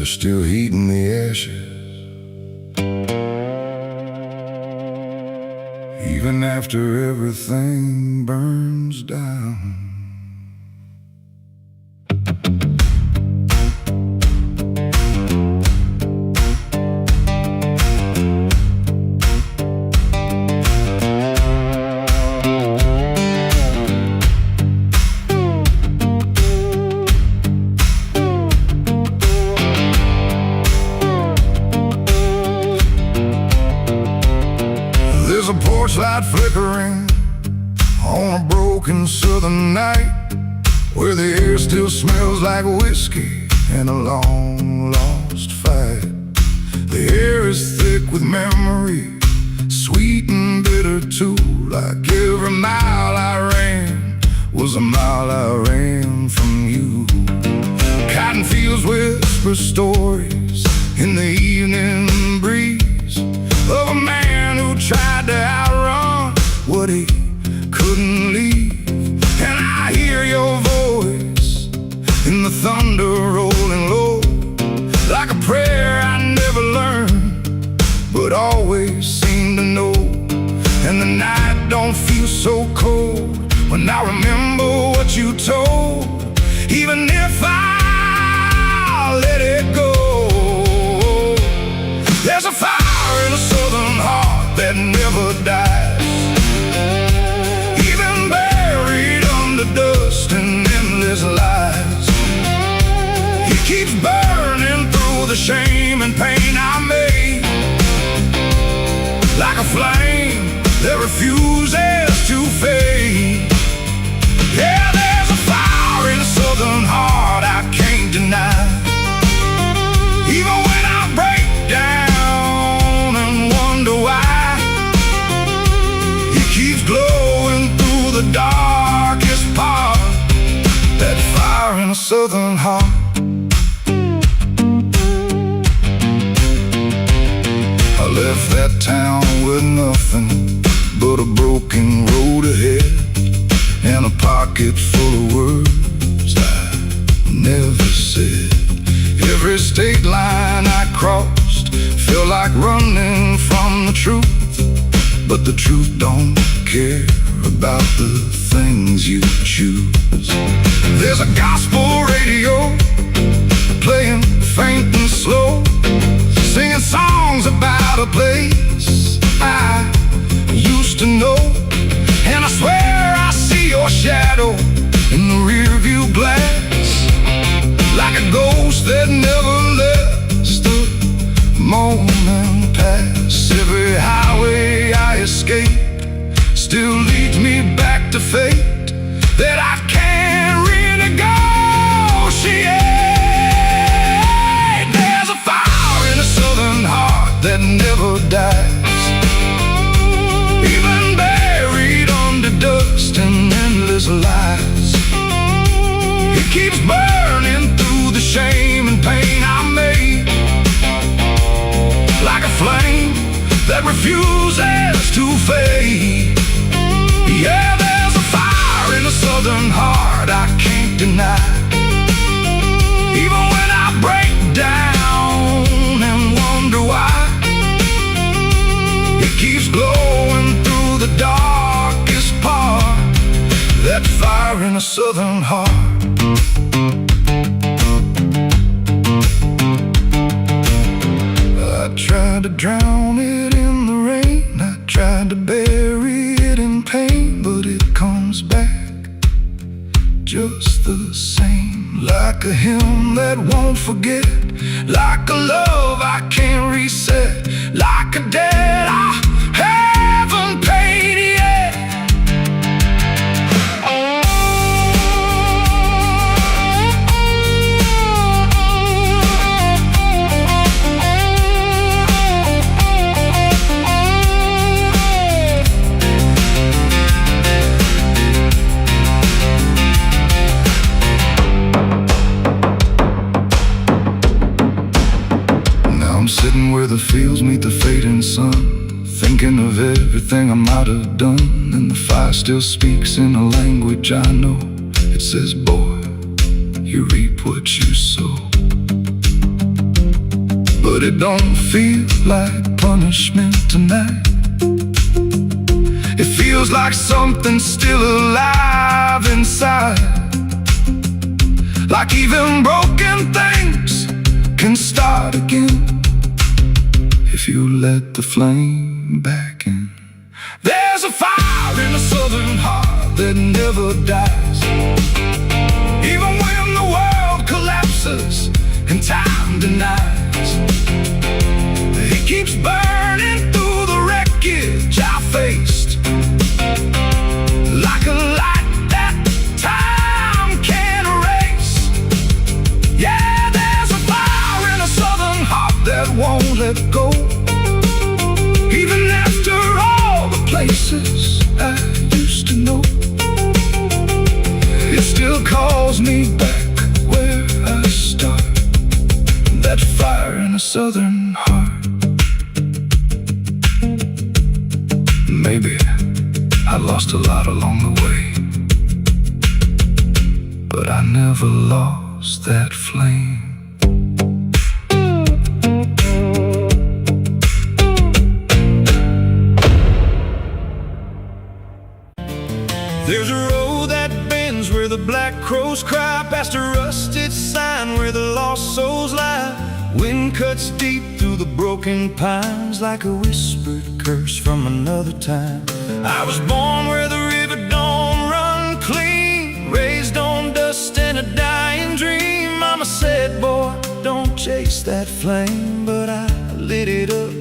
still heating the ashes. Even after everything burns down. There's a porch light flickering on a broken southern night, where the air still smells like whiskey and a long lost fight. The air is thick with memory, sweet and bitter too. Like every mile I ran was a mile I ran from you. Cotton fields whisper stories in the evening breeze of a man who tried to outrun what he couldn't leave. And I hear your voice in the thunder rolling low, like a prayer I never learned but always seem to know. And the night don't feel so cold when I remember what you told, even if I let it go. There's a fire in a southern heart that never dies, even buried under dust and endless lies. It keeps burning through the shame and pain I made, like a flame that refuses to fade. Yeah, there's a fire in a southern heart I can't deny. Even when I break down and wonder why, it keeps glowing through the darkest part. That fire in a southern heart. I left that town with nothing but a broken road ahead, and a pocket full of words I never said. Every state line I crossed felt like running from the truth, but the truth don't care about the things you choose. There's a gospel radio playing faint and slow, singing songs about a place I used to know. And I swear I see your shadow in the rearview glass, like a ghost that never lets the moment pass. Every highway I escape still leads me back to fate that I can't renegotiate. There's a fire in a southern heart that never dies, even buried under dust and endless lies. It keeps burning through the shame and pain I made, like a flame that refuses to fade. Yeah, there's a fire in a southern heart I can't deny. Even when I break down and wonder why, it keeps glowing through the darkest part. That fire in a southern heart. I tried to drown it in the rain, I tried to bury it in pain, but it comes back just the same. Like a hymn that won't forget, like a love I can't reset, like a debt I haven't paid yet. Sitting where the fields meet the fading sun, thinking of everything I might have done. And the fire still speaks in a language I know. It says, boy, you reap what you sow. but it don't feel like punishment tonight. It feels like something's still alive inside, like even broken things can start again if you let the flame back in. There's a fire in the southern heart that never dies, even when the world collapses and time denies. It keeps burning through the wreckage I faced, like a light that time can't erase. Yeah, there's a fire in a southern heart that won't let go, even after all the places I used to know. It still calls me back where I start, that fire in a southern heart. Maybe I lost a lot along the way, but I never lost that flame. There's a road that bends where the black crows cry, past a rusted sign where the lost souls lie. Wind cuts deep through the broken pines, like a whispered curse from another time. I was born where the river don't run clean, raised on dust and a dying dream. Mama said, boy, don't chase that flame, but I lit it up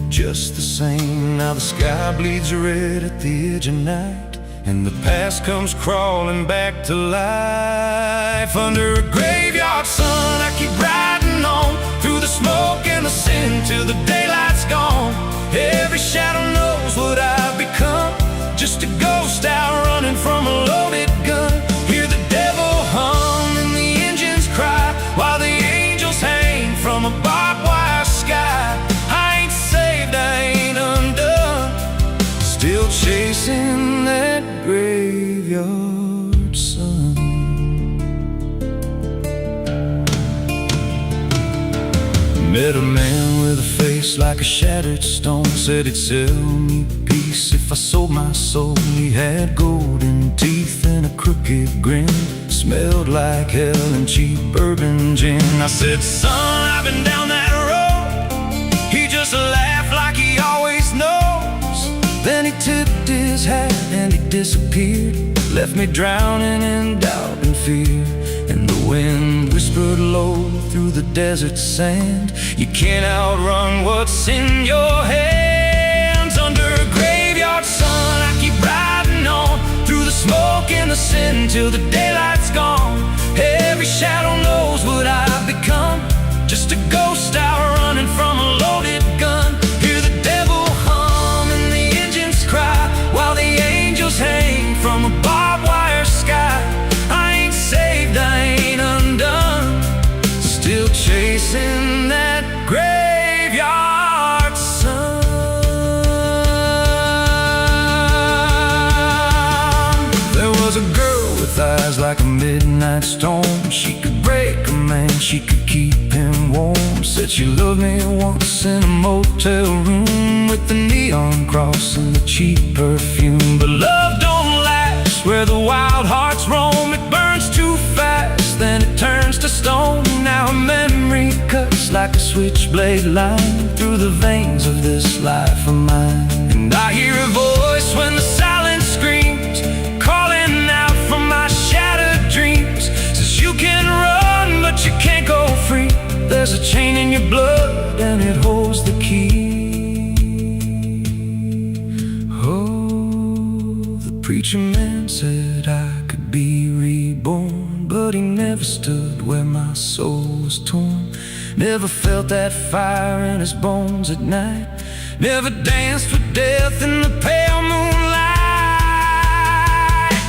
just the same. Now the sky bleeds red at the edge of night, and the past comes crawling back to life. Under a graveyard sun, I keep riding on through the smoke and the sin till the daylight's gone. Every shadow knows what I've become, just a ghost out running from a loaded gun. Hear the devil hum and the engines cry, while the angels hang from a barbed wire sky. I ain't saved, I ain't undone, still chasing that graveyard sun. Met a man with a face like a shattered stone, said he'd sell me peace if I sold my soul. He had golden teeth and a crooked grin, smelled like hell and cheap bourbon gin. I said, son, I've been down that road. He just laughed like he always knows. Then he tipped his hat and he disappeared, left me drowning in doubt and fear. And the wind whispered low through the desert sand, you can't outrun what's in your hands. Under a graveyard sun, I keep riding on through the smoke and the sin till the daylight's gone. Every shadow knows what I've become, just a ghost out running from a loaded gun. Hear the devil hum and the engines cry, while the angels hang from a barbed wire sky. I ain't saved, I ain't undone, still chasing that graveyard sun. There was a girl with eyes like a midnight storm. She could break a man, she could keep him warm. Said she loved me once in a motel room, with the neon cross and the cheap perfume. But love don't last where the wild hearts roam. It burns too fast, then it turns to stone. Now a memory cuts like a switchblade line through the veins of this life of mine. And I hear a voice when the silence screams, calling out from my shattered dreams. Says you can run, but you can't go free. There's a chain in your blood and it holds the key. Oh, the preacher man said I could be reborn, but he never stood where my soul was torn. Never felt that fire in his bones at night, never danced with death in the pale moonlight.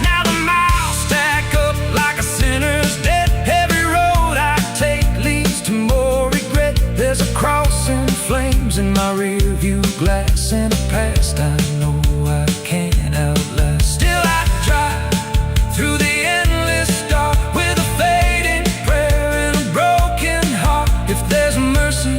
Now the miles stack up like a sinner's debt. Every road I take leads to more regret. There's a cross in flames in my rear view glass, and a past I know I can't outlast. Still I drive through the endless dark with a fading prayer and a broken heart. If there's mercy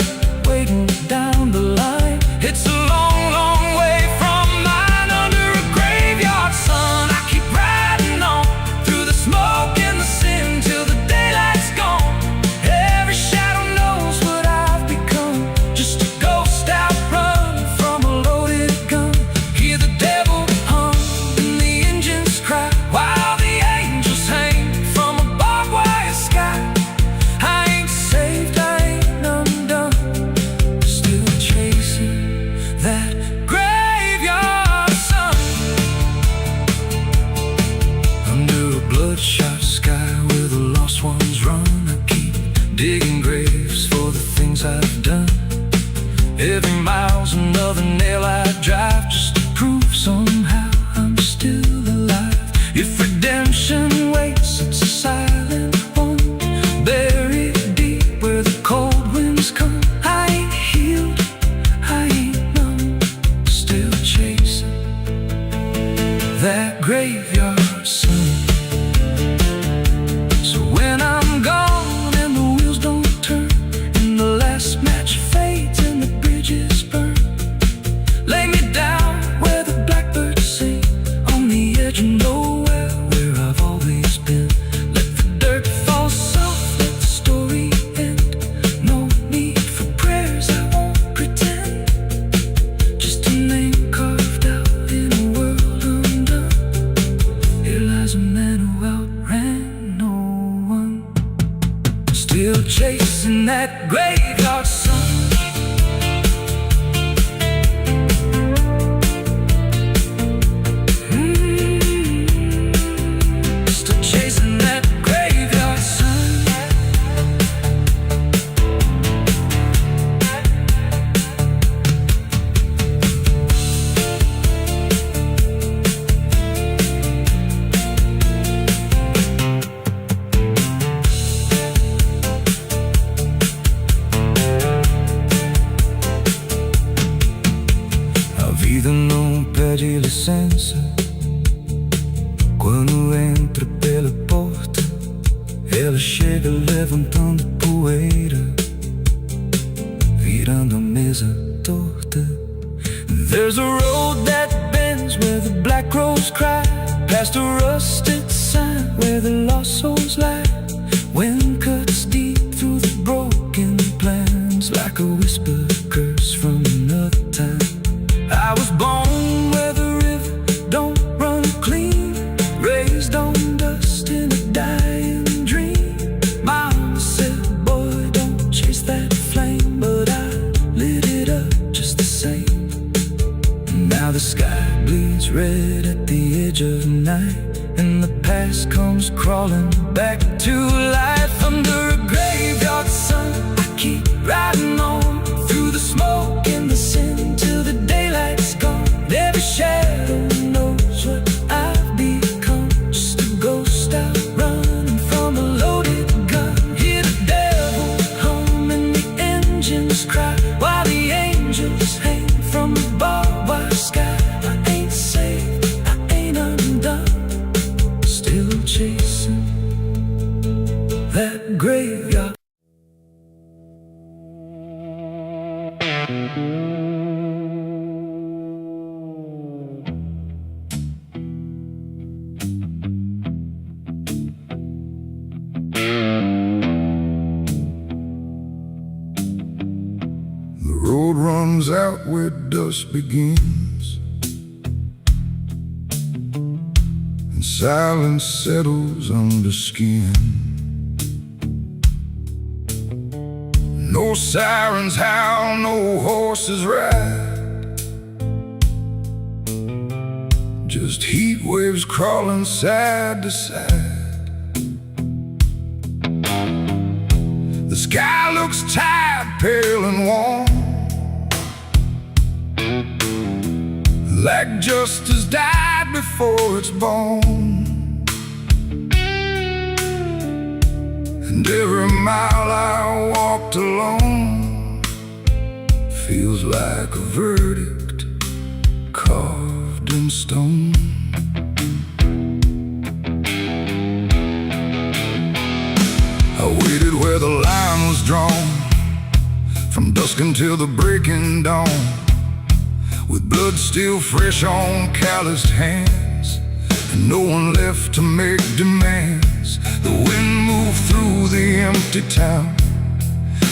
digging graves for the things I've done. Every mile's another nail I drive, just to prove somehow I'm still alive. If redemption waits, it's a silent one, buried deep where the cold winds come. I ain't healed, I ain't numb, still chasing that graveyard sun. So when I'm gone and the wheels don't turn, and the last match fades and the bridges burn, lay me down where the blackbirds sing, on the edge of nowhere where I've always been. Let the dirt fall soft, let the story end. No need for prayers, I won't pretend. Just a name carved out in a world undone. Here lies a man who outran no one, still chasing that graveyard sun. Still chasing that graveyard sun. A vida não pede licença quando entra pela porta. Ela chega levantando poeira, virando a mesa torta. There's a road that bends where the black crows cry, past a rusted sign where the lost souls lie. Wind cuts deep through the broken plans, like a whispered curse from another time. I was born where the river don't run clean, raised on dust in a dying dream. Mama said, boy, don't chase that flame, but I lit it up just the same. Now the sky bleeds red at the edge of night, and the past comes crawling back to life. Under a graveyard sun, I keep riding on through the smoke and the sin till the daylight's gone. Every shadow knows what I've become, just a ghost out running from a loaded gun. Hear the devil hum and the engines cry, while the angels hang from the barbed wire sky. I ain't saved, I ain't undone, still chasing that graveyard. The road runs out where dusk begins, and silence settles under skin. No sirens howl, no horses ride, just heat waves crawling side to side. The sky looks tired, pale and warm, like justice died before it's born. And every mile I walked alone feels like a verdict carved in stone. I waited where the line was drawn, from dusk until the breaking dawn, with blood still fresh on calloused hands, and no one left to make demands. The wind moved through the empty town,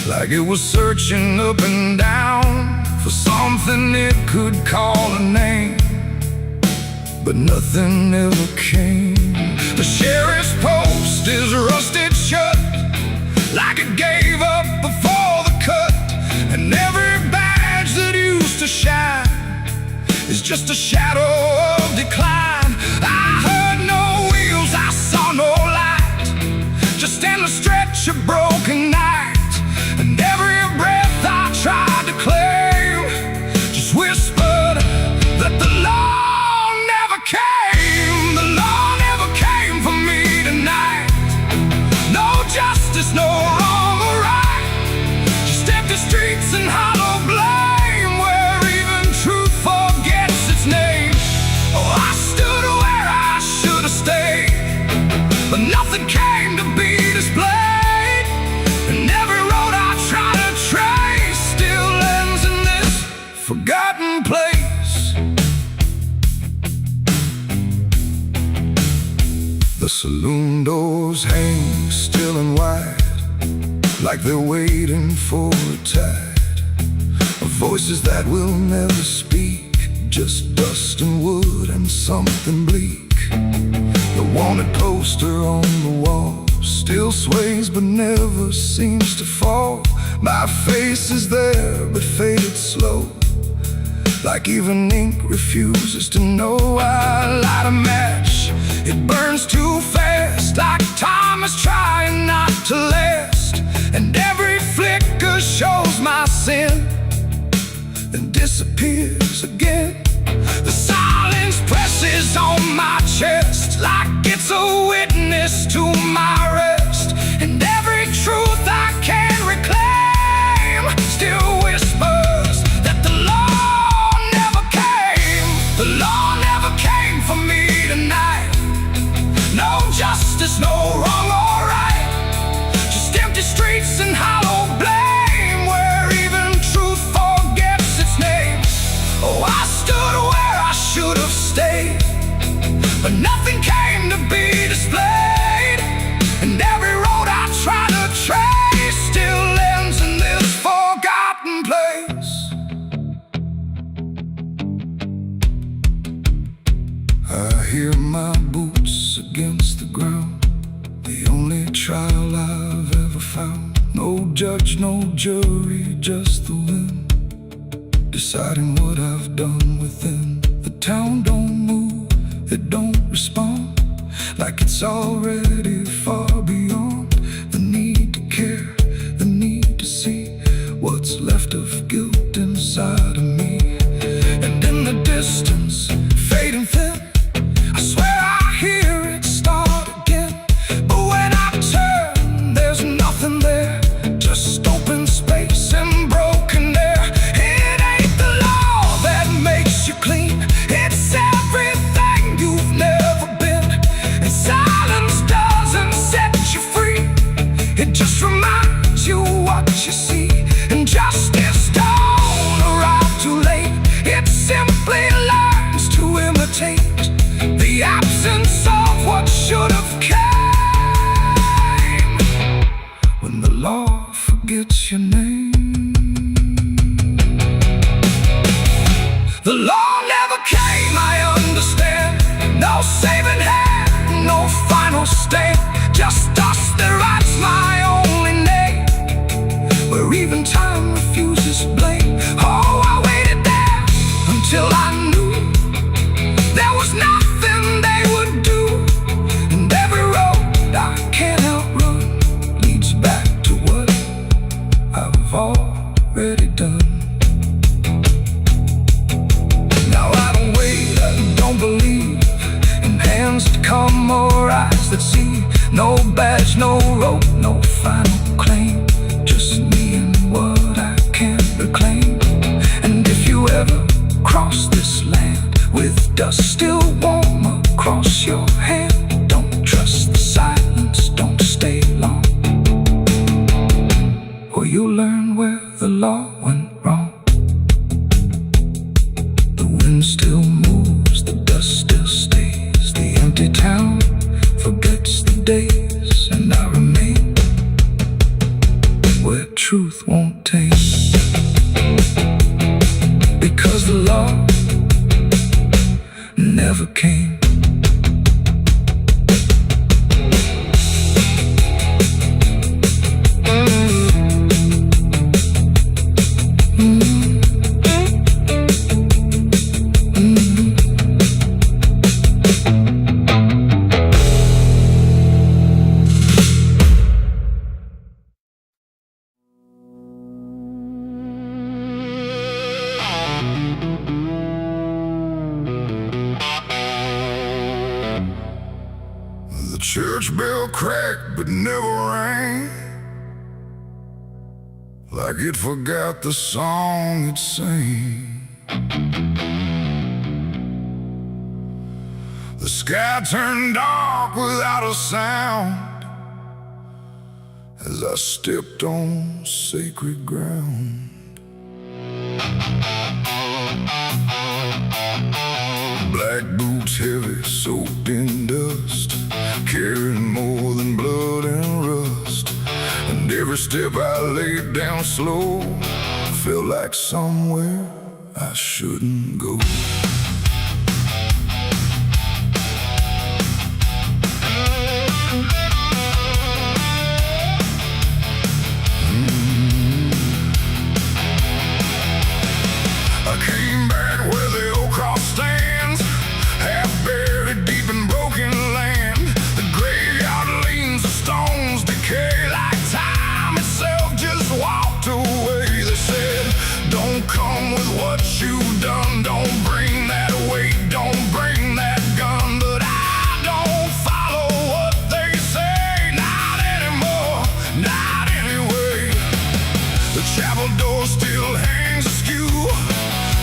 like it was searching up and down for something it could call a name, but nothing ever came. The sheriff's post is rusted shut, like it gave up before the cut, and every badge that used to shine is just a shadow of decline. I heard no wheels, I saw no light, just endless stretch of broken night. saloon doors hang still and wide, like they're waiting for a tide of voices that will never speak, just dust and wood and something bleak. The wanted poster on the wall still sways but never seems to fall. My face is there but faded slow, like even ink refuses to know. I light a match, it burns too fast, like time is trying not to last. And every flicker shows my sin, then disappears again. The silence presses on my chest, like it's a witness to my rest. And every truth I can't reclaim still whispers that the law never came. The law never came for me tonight. No justice, no wrong or right, just empty streets and hollow blame, where even truth forgets its name. Oh, I stood where I should have stayed, but nothing came to be displayed. And every road I try to trace still ends in this forgotten place. I hear my boots against the ground, the only trial I've ever found. No judge, no jury, just the wind deciding what I've done within. The town don't move, it don't respond, like it's already far beyond the need to care, the need to see what's left of guilt inside of me. And in the distance, fading thin, I swear I hear it start again. But when I turn, there's nothing there, just open space and broken air. It ain't the law that makes you clean, it's everything you've never been. And silence doesn't set you free, it just reminds you what you see. And justice don't arrive too late, it simply learns to imitate the absence of what should have came. When the law forgets your name. The law never came, I understand. No saving hand, no final stand, just dust that writes my only name, where even time refuses blame. Oh, I waited there until I knew there was nothing they would do. And every road I can't outrun leads back to what I've already done. Now I don't wait, I don't believe in hands that come or eyes that see. No badge, no rope, no final claim, just me and what I can't reclaim. And if you ever cross this land with dust still warm across your hand, don't trust the silence, don't stay long, or you'll learn where the law went wrong. The wind still moves, the dust still stays, the empty town forgets the days, and I remain where truth won't taste, because the law never came. Church bell cracked but never rang, like it forgot the song it sang. The sky turned dark without a sound as I stepped on sacred ground. Black boots heavy, soaked in dust, carried Every step I laid down slow felt like somewhere I shouldn't go. I came back where the old cross stands, half buried deep in broken land. The graveyard leans, the stones decay like time itself just walked away. They said, don't come with what you've done, don't bring that weight, don't bring that gun. But I don't follow what they say, not anymore, not anyway. The chapel door still hangs askew,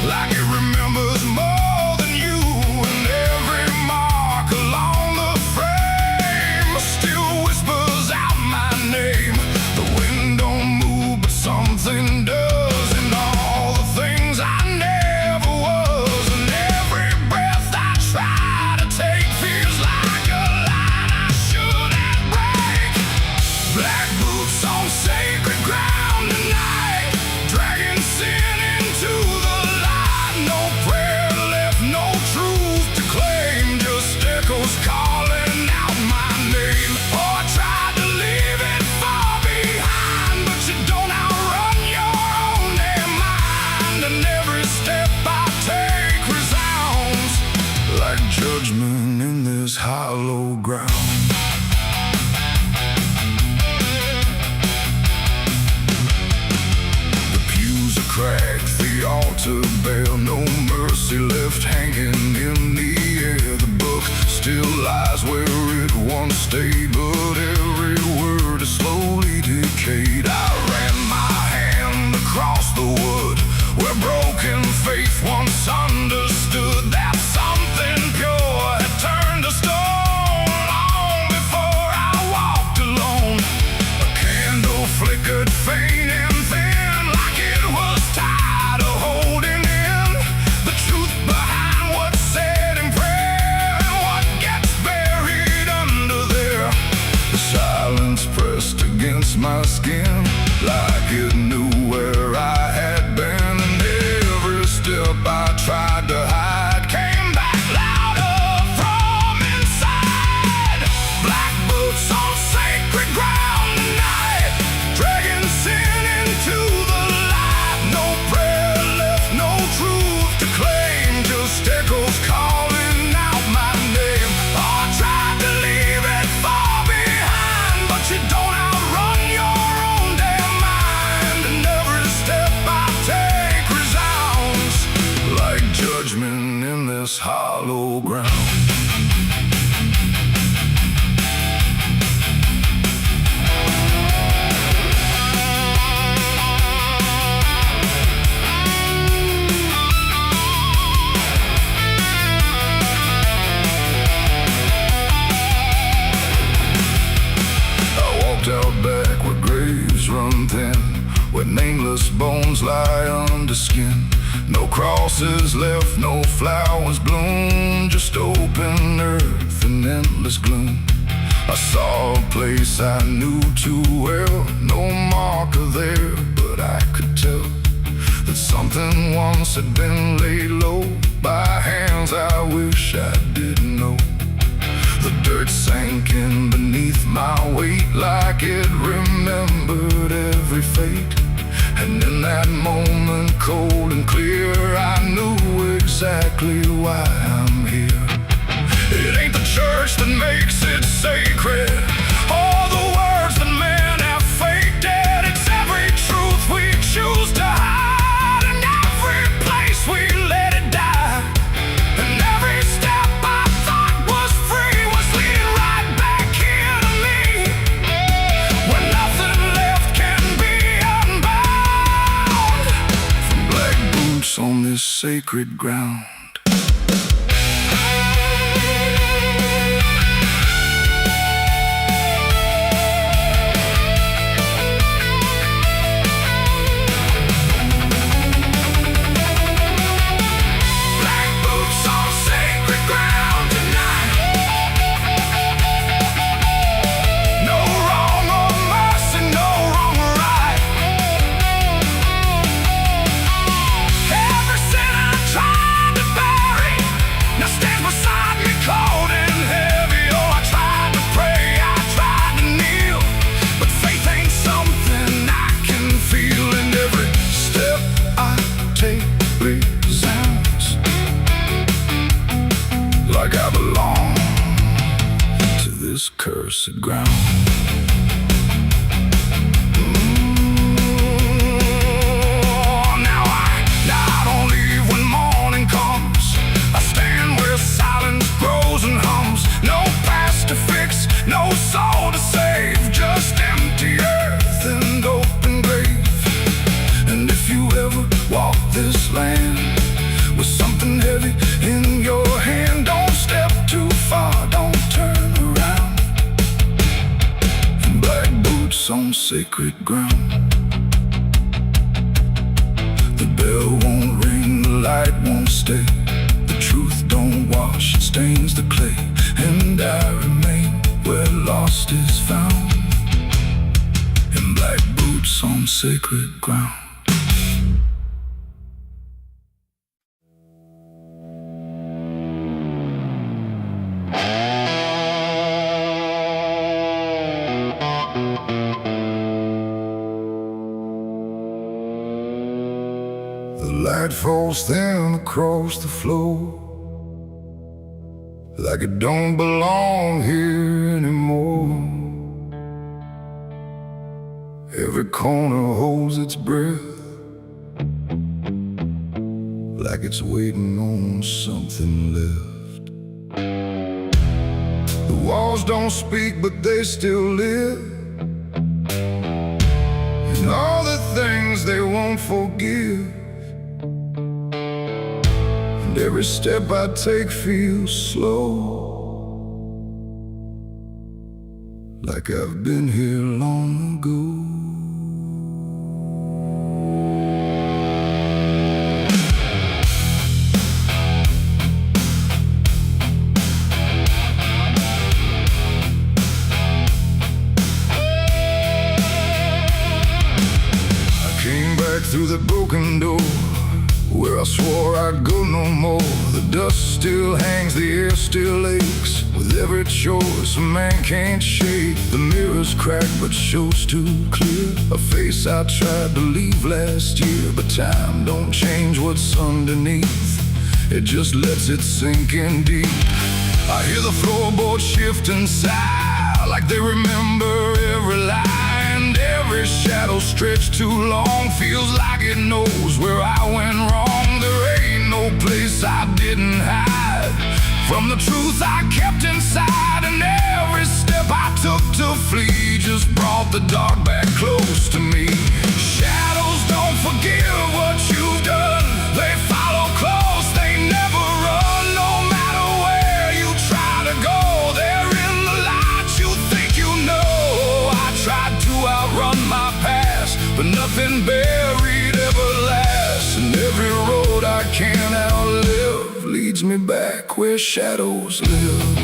like it remembers more than you, and every mark along the frame still whispers out my name. The wind don't move, but something does, and all the things I never was, and every breath I try to take feels like a line I shouldn't break. Black boots on sacred ground tonight, dragging sin into the light. No prayer left, no truth to claim, just echoes calling out my name. Oh, I tried to leave it far behind, but you don't outrun your own damn mind, and every step I take resounds like judgment in this hollow ground. The pews are cracked, the altar bare, no mercy left hanging in the air. The book still lies where it once stayed, but every word is slowly decayed. I ran my hand across the wood where broken faith once understood that something pure had turned to stone long before I walked alone. A candle flickered faint and thin, like it was tired of holding in the truth behind what's said in prayer and what gets buried under there. The silence pressed against my skin, like it knew where I had been, and every step I tried to hide came back louder from inside. Black boots on sacred ground tonight, dragging sin into the light. No prayer left, no truth to claim, just echoes calling out my name. Oh, I tried to leave it far behind, but you don't outrun your own damn mind, and every step I take resounds like judgment in this hollow ground. I walked out back where graves run thin, where nameless bones lie under skin. No crosses left, no flowers bloom, just open earth and endless gloom. I saw a place I knew too well, no marker there, but I could tell that something once had been laid low by hands I wish I didn't know. The dirt sank in beneath my weight, like it remembered every fate. And in that moment, cold and clear, I knew exactly why I'm here. It ain't the church that makes it sacred, or the words that men have faked it. It's every truth we choose to hide, and every place we let it die. And every step I thought was free was leading right back here to me, where nothing left can be unbound from black boots on this sacred ground. No wrong or mercy, no wrong cursed ground. Now I don't leave when morning comes. I stand where silence grows and hums. No past to fix, no soul to save, just empty earth and open grave. And if you ever walk this land with something heavy in your hand, don't step too far, don't turn around. And black boots on sacred ground. The bell won't ring, the light won't stay. The truth don't wash, it stains the clay. And I remain where lost is found, in black boots on sacred ground. The light falls thin across the floor, like it don't belong here anymore. Every corner holds its breath, like it's waiting on something left. The walls don't speak, but they still live, and all the things they won't forgive. And every step I take feels slow, like I've been here long ago. I came back through the broken door, where I swore I'd go no more. The dust still hangs, the air still aches, with every choice a man can't shake. The mirror's cracked but shows too clear a face I tried to leave last year. But time don't change what's underneath, it just lets it sink in deep. I hear the floorboards shift and sigh, like they remember every lie. And every shadow stretched too long feels like it knows where I went wrong. There ain't no place I didn't hide from the truth I kept inside. And every step I took to flee just brought the dark back close to me. Shadows don't forgive what you've done, they follow close, they never run. No matter where you try to go, they're in the light you think you know. I tried to outrun my past, but nothing buried ever lasts. And every road I can't outlive leads me back where shadows live.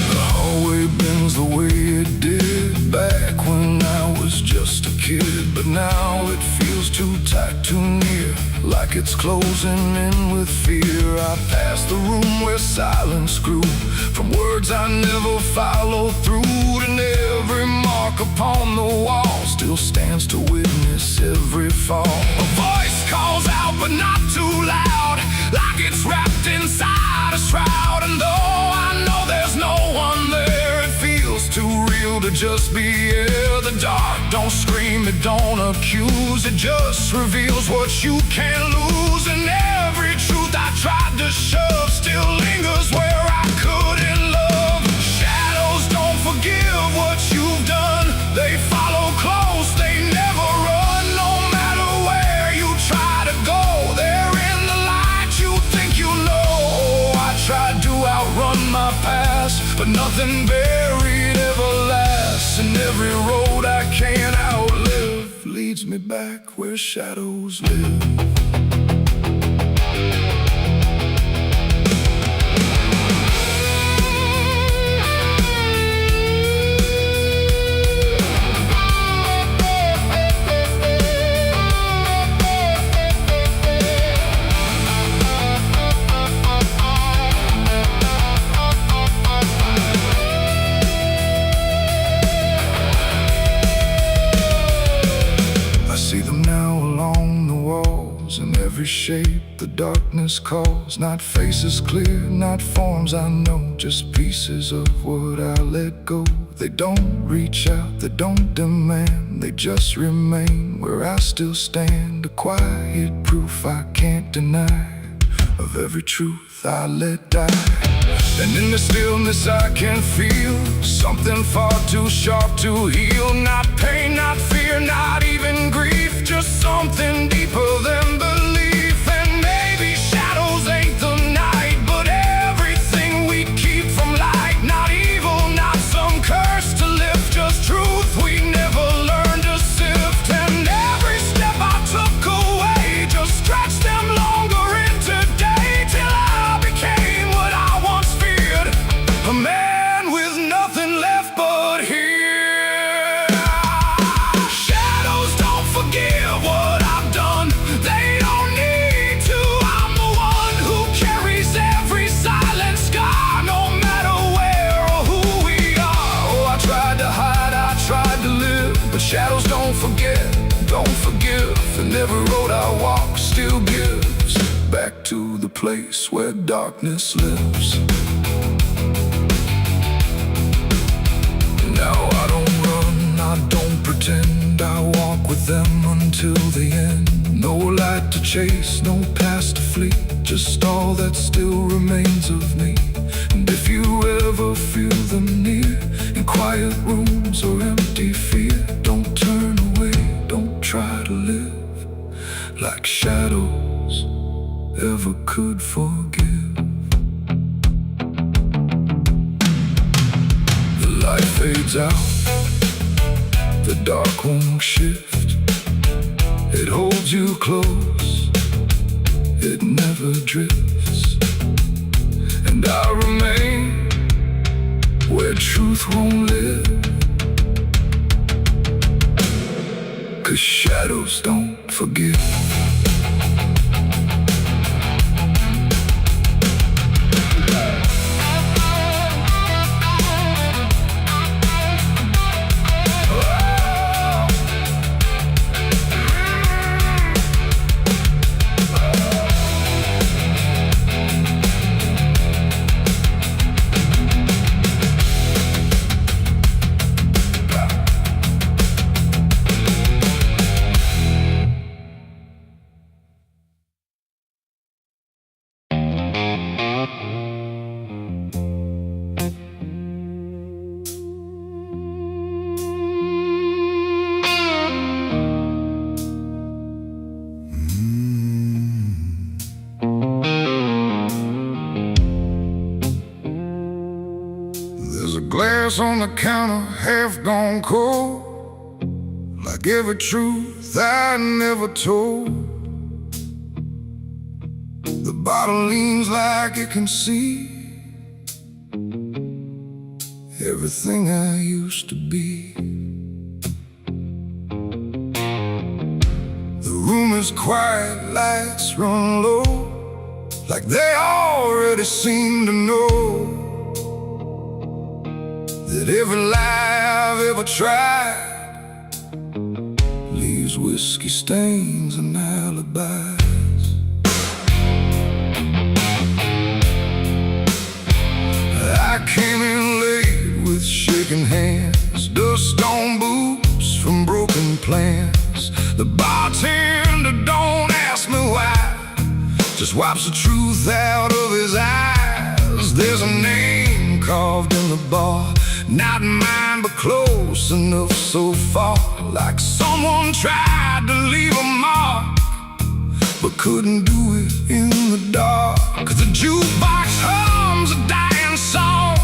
The hallway bends the way it did back when I was just a kid, but now it feels too tight, too near, like it's closing in with fear. I passed the room where silence grew, from words I never followed through. And every mark upon the wall still stands to witness every fall. A voice calls out but not too loud, like it's wrapped inside a shroud. And though I know there's no one there, it feels too real to just be here. The dark don't scream, it don't accuse, it just reveals what you can't lose. And every truth I tried to shove still lingers where I couldn't love. Shadows don't forgive what you've done, they follow close, they never run. No matter where you try to go, they're in the light you think you know. I tried to outrun my past, but nothing buried ever lasts. And every road I can't outlive leads me back where shadows live. shape the darkness calls. Not faces clear, not forms I know, just pieces of what I let go. They don't reach out, they don't demand, they just remain where I still stand. A quiet proof I can't deny of every truth I let die. And in the stillness I can feel something far too sharp to heal. Not pain, not fear, not even grief, just something deeper than belief. And maybe shadows ain't the night, but everything we keep from light. Not evil, not some curse to lift, just truth we never learned to sift. And every step I took away just stretched them longer into day, till I became what I once feared, a man with nothing left but here. Shadows don't forgive what I've done, they don't need to. I'm the one who carries every silent scar, no matter where or who we are. Oh, I tried to hide, I tried to live, but shadows don't forget, don't forgive. And every road I walk still gives back to the place where darkness lives. Now I don't run, I don't pretend, I walk with them until the end. No light to chase, no past to flee, just all that still remains of me. And if you ever feel them near, in quiet rooms or empty fear, don't turn away, don't try to live like shadows ever could forgive. The light fades out, the dark won't shift. It holds you close, it never drifts. And I remain where truth won't live, 'cause shadows don't forgive. Glass on the counter, half gone cold, like every truth I never told. The bottle leans like it can see everything I used to be. The room is quiet, lights run low, like they already seem to know that every lie I've ever tried leaves whiskey stains and alibis. I came in late with shaking hands, dust on boots from broken plans. The bartender don't ask me why, just wipes the truth out of his eyes. There's a name carved in the bar, not mine, but close enough so far, like someone tried to leave a mark, but couldn't do it in the dark. The jukebox hums a dying song,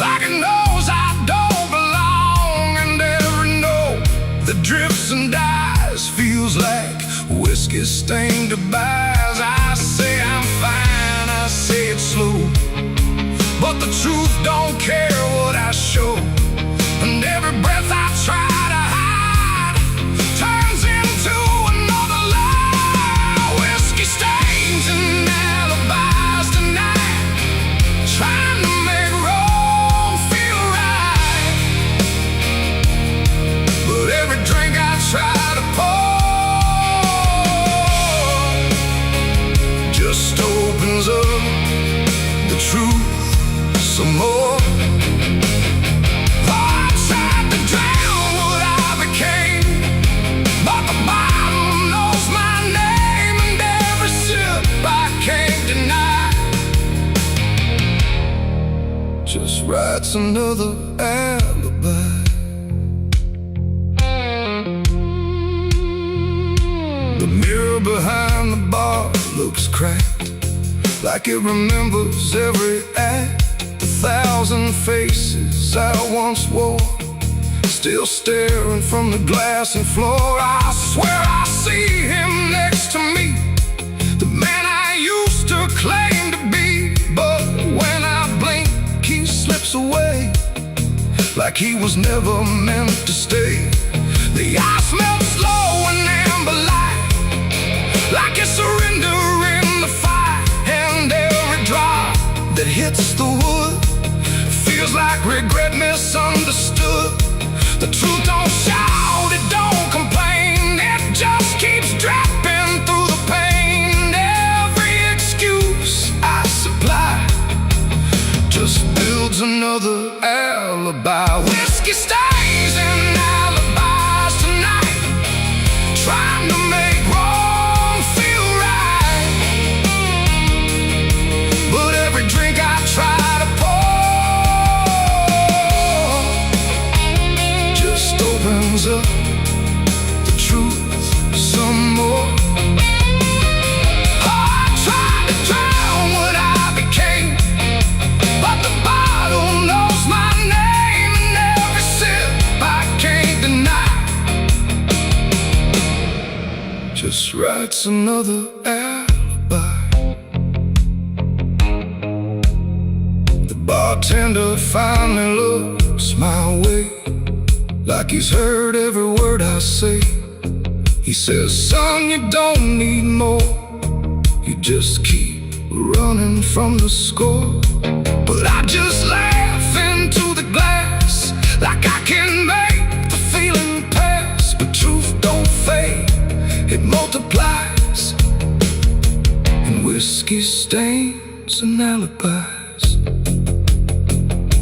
like it knows I don't belong. And every note that drifts and dies feels like whiskey stained goodbyes. I say I'm fine, I say it slow, but the truth don't care what I show. And every breath I try to hide turns into another lie. Whiskey stains and alibis tonight, trying to make wrong feel right. But every drink I try to pour just writes another alibi. The mirror behind the bar looks cracked, like it remembers every act. 1,000 faces I once wore, still staring from the glass and floor. I swear I see him next to me, the man I used to claim to be. But when I blink, he slips away, like he was never meant to stay. The ice melts slow and amber light, like a surrender in the fire. And every drop that hits the wood feels like regret misunderstood. The truth don't shout, it don't complain, it just keeps dropping through the pain. Every excuse I supply just builds another alibi. Whiskey stains and alibis tonight, trying to make wrong feel right. But every drink I try to pour just opens up the truth some more. I tried to drown what I became, but the bottle knows my name, and every sip I can't deny just writes another alibi. The bartender finally looks my way, like he's heard every word I say. He says, son, you don't need more, you just keep running from the score. But I just laugh into the glass, like I can make the feeling pass. But truth don't fade, it multiplies in whiskey stains and alibis.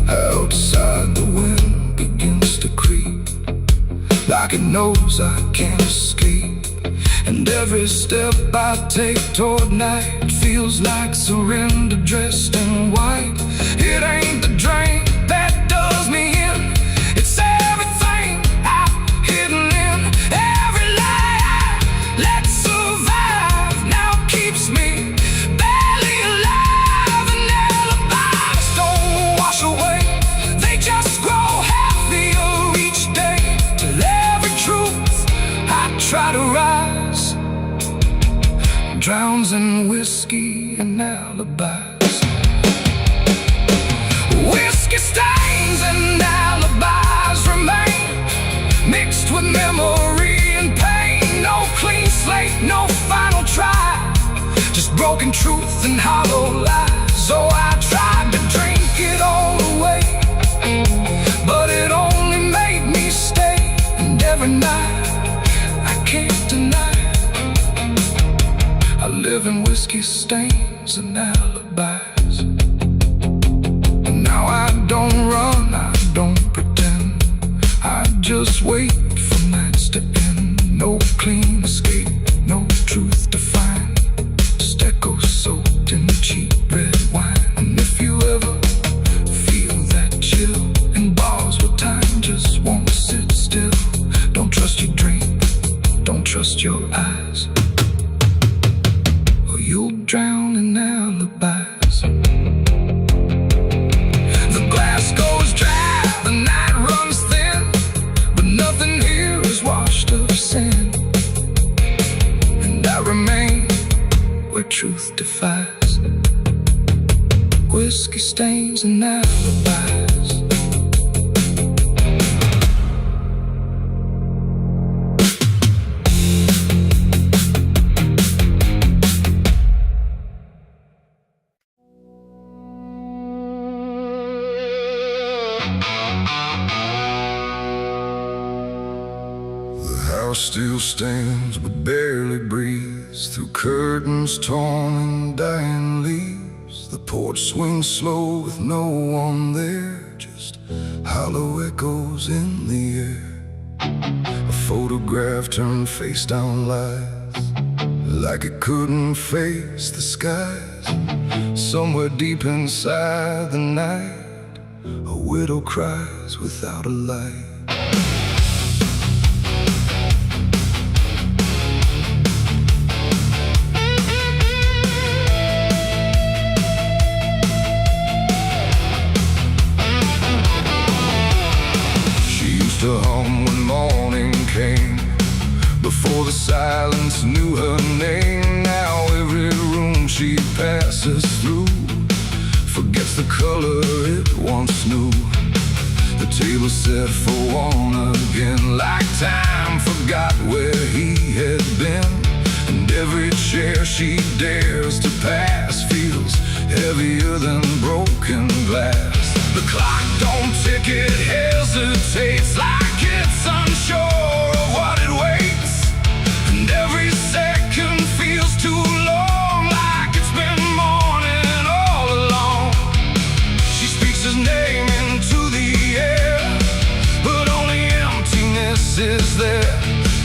Outside the wind begins to creep, like it knows I can't escape. And every step I take toward night feels like surrender dressed in white. It ain't the drink that does me in, it's everything I've hidden in. Every lie I let survive now keeps me barely alive. And alibis don't wash away, they just grow heavier each day, till every truth I try to rise drowns in whiskey and alibis. Whiskey stains and alibis remain, mixed with memory and pain. No clean slate, no final try, just broken truth and hollow lies. So I tried to drink it all away, but it only made me stay. And every night I can't deny I live in whiskey stains and alibis. And now I don't run, I don't pretend, I just wait for nights to end. No clean escape, no truth to find, just echoes soaked in cheap red wine. And if you ever feel that chill in bars where time just won't sit still, don't trust your dream, don't trust your eyes, you'll drown in alibis. The glass goes dry, the night runs thin, but nothing here is washed of sin. And I remain where truth defies, whiskey stains and alibis. Still stands but barely breathes through curtains torn and dying leaves. The porch swings slow with no one there, just hollow echoes in the air. A photograph turned face down lies, like it couldn't face the skies. Somewhere deep inside the night, a widow cries without a light. To hum when morning came, before the silence knew her name. Now every room she passes through forgets the color it once knew. The table set for one again, like time forgot where he had been. And every chair she dares to pass feels heavier than broken glass. The clock don't tick, it hesitates like it's unsure of what it waits. And every second feels too long, like it's been morning all along. She speaks his name into the air, but only emptiness is there.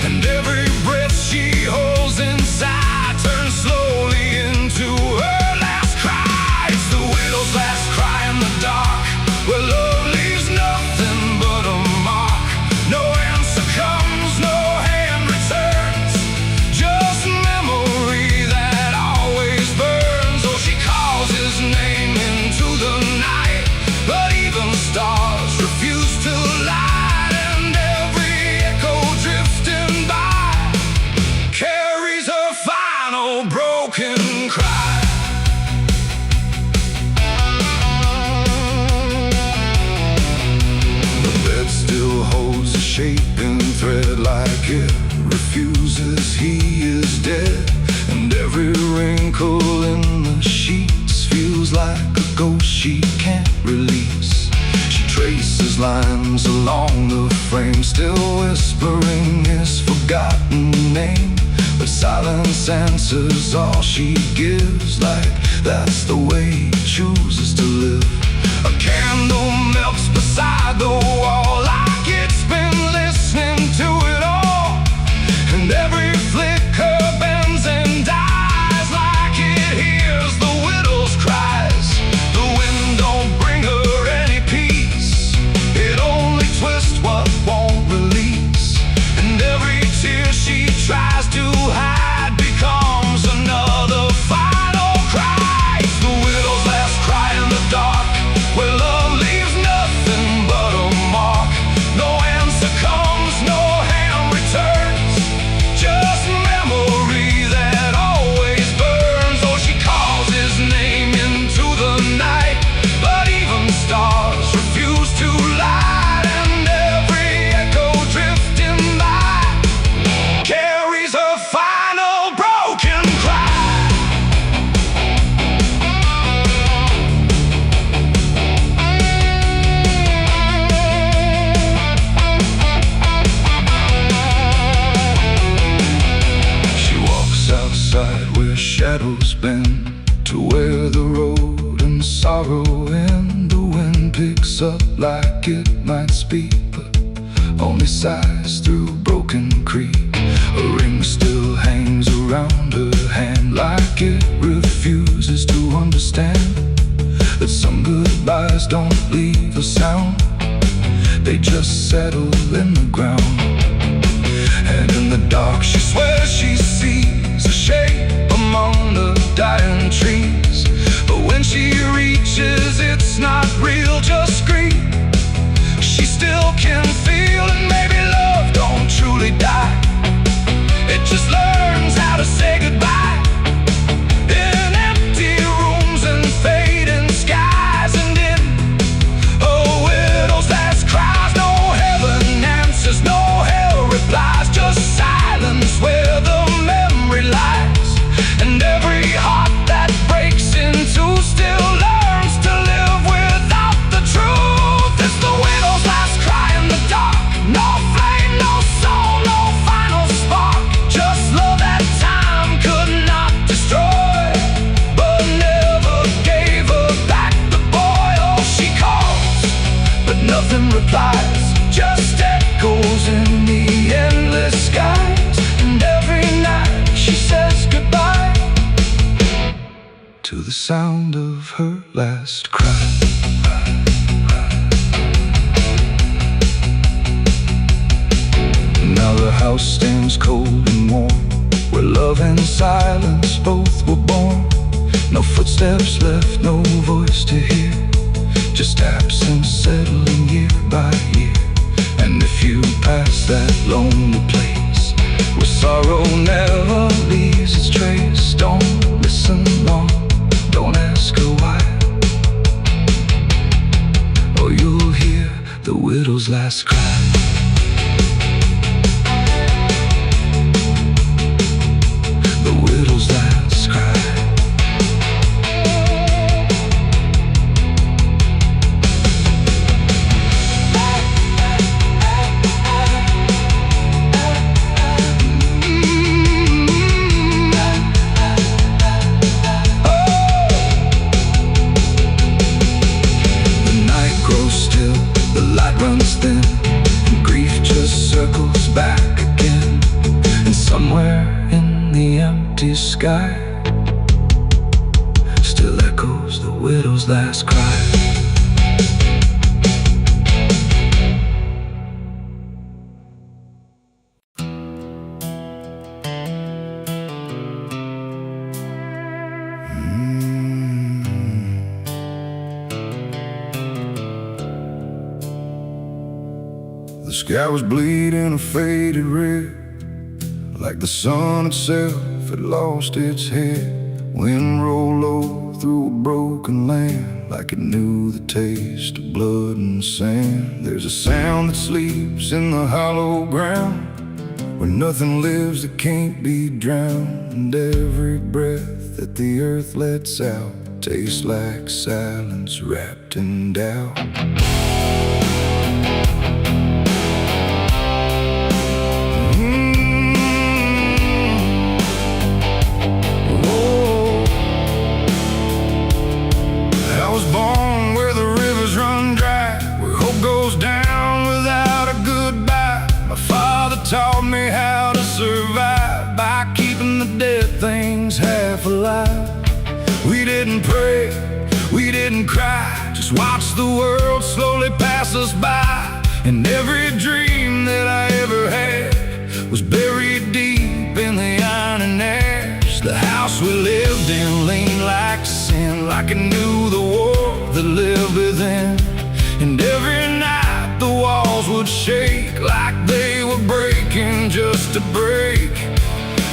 And every breath she holds inside turns slowly into her last cry. It's the widow's last cry in the dark, where love leaves nothing but a mark. No answer comes, no hand returns, just memory that always burns. Oh, she calls his name into the night, but even stars refuse to light. And every echo drifting by carries her final broken cry. Still holds a shaping thread, like it refuses he is dead. And every wrinkle in the sheets feels like a ghost she can't release. She traces lines along the frame, still whispering his forgotten name. But silence answers all she gives, like that's the way he chooses to live. A candle melts beside the wall, like it's been listening to it all. And every flicker bends and dies, like it hears the widow's cries. The wind don't bring her any peace, it only twists what won't release. And every tear she tries to hide becomes another final cry. It's the widow's last cry in the dark, where love leaves nothing but a mark. No answer comes, no hand returns, just memory that always burns. Oh, she calls his name into the night, but even stars refuse to light. And every echo drifting by carries her final broken cry. She walks outside where shadows bend, to where the road and sorrow end. The wind picks up like it might speak, but only sighs through broken creek. A ring still hangs around her hand, like it refuses to understand that some goodbyes don't leave a sound, they just settle in the ground. And in the dark she swears she sees a shape among the dying trees. But when she reaches, it's not real, just grief. She still can feel, and maybe love don't truly die, it just learns how to say goodbye. In empty rooms and fading skies, and in a widow's last cries, no heaven answers, no hell replies, just silence where the memory lies. And every heart that breaks in two still learns to live without the truth. It's the widow's last cry in the dark, no flame, no soul, no final spark, just love that time could not destroy, but never gave her back the boy. Oh, she calls, but nothing replies, just echoes in the endless skies. And every night she says goodbye to the sound of her last cry. footsteps left no voice to hear, just absence settling year by year. And if you pass that lonely place where sorrow never leaves its trace, don't listen long, don't ask her why, or you'll hear the widow's last cry. The widow's last cry. Runs thin, and grief just circles back again. And somewhere in the empty sky still echoes the widow's last cry. The sky was bleeding a faded red, like the sun itself had lost its head. Wind rolled low through a broken land, like it knew the taste of blood and sand. There's a sound that sleeps in the hollow ground, where nothing lives that can't be drowned. And every breath that the earth lets out tastes like silence wrapped in doubt. Taught me how to survive by keeping the dead things half alive. We didn't pray, we didn't cry, just watch the world slowly pass us by. And every dream that I ever had was buried deep in the iron and ash. The house we lived in leaned like sin, like it knew the war that lived within. And every night the walls would shake like they were breaking just to break.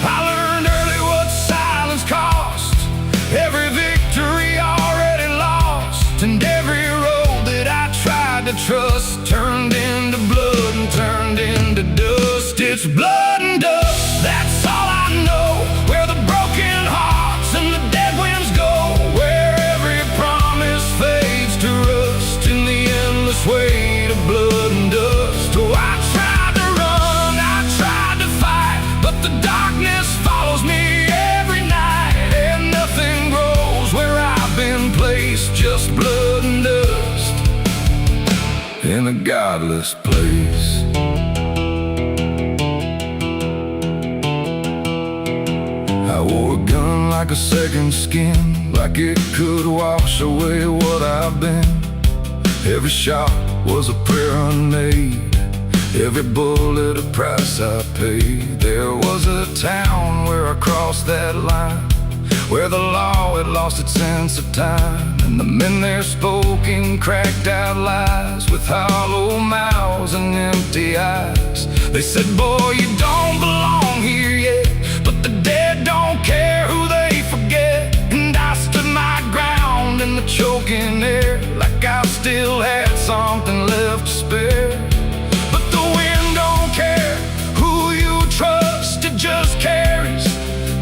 I learned early what silence cost, every victory already lost. And every road that I tried to trust turned into blood and turned into dust. It's blood and dust, that's all I know. Where the broken hearts and the dead winds go, where every promise fades to rust in the endless weight of blood and dust. Oh, I tried to run, I tried to fight, but the darkness follows me every night. And nothing grows where I've been placed, just blood and dust in a godless place. I wore a gun like a second skin, like it could wash away what I've been. Every shot was a prayer unmade, every bullet a price I paid. There was a town where I crossed that line, where the law had lost its sense of time. And the men there spoke in cracked out lies, with hollow mouths and empty eyes. They said, boy, you don't belong here yet, but the dead don't care who they forget. And I stood my ground in the choking air, like I still had something left to spare. But the wind don't care who you trust, it just carries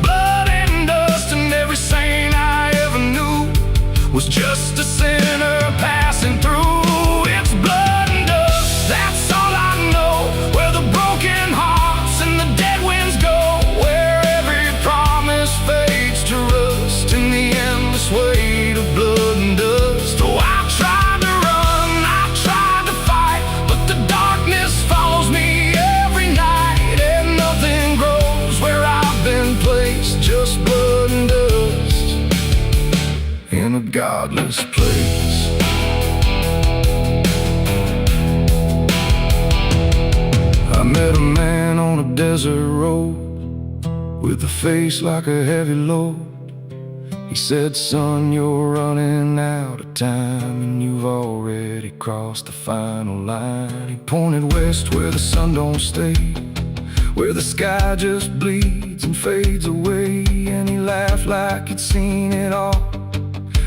blood and dust. And every saint I ever knew was just a sinner passing through. It's blood and dust, that's all I know. Where the broken hearts and the dead winds go, where every promise fades to rust in the endless weight of blood and dust. Oh, I tried to run, I tried to fight, but the darkness follows me every night. And nothing grows where I've been placed, just blood and dust in a godless place. I met a man on a desert road with a face like a heavy load. He said, son, you're running out of time, and you've already crossed the final line. He pointed west where the sun don't stay, where the sky just bleeds and fades away. And he laughed like he'd seen it all,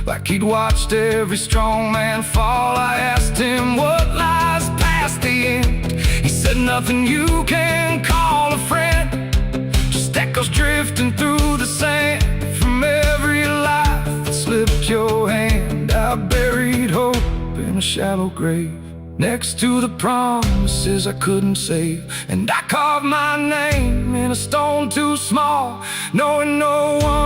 like he'd watched every strong man fall. I asked him what lies past the end. He said, nothing you can call a friend, just echoes drifting through the sand from every life that slipped your hand. I buried hope in a shallow grave, next to the promises I couldn't save. And I carved my name in a stone too small, knowing no one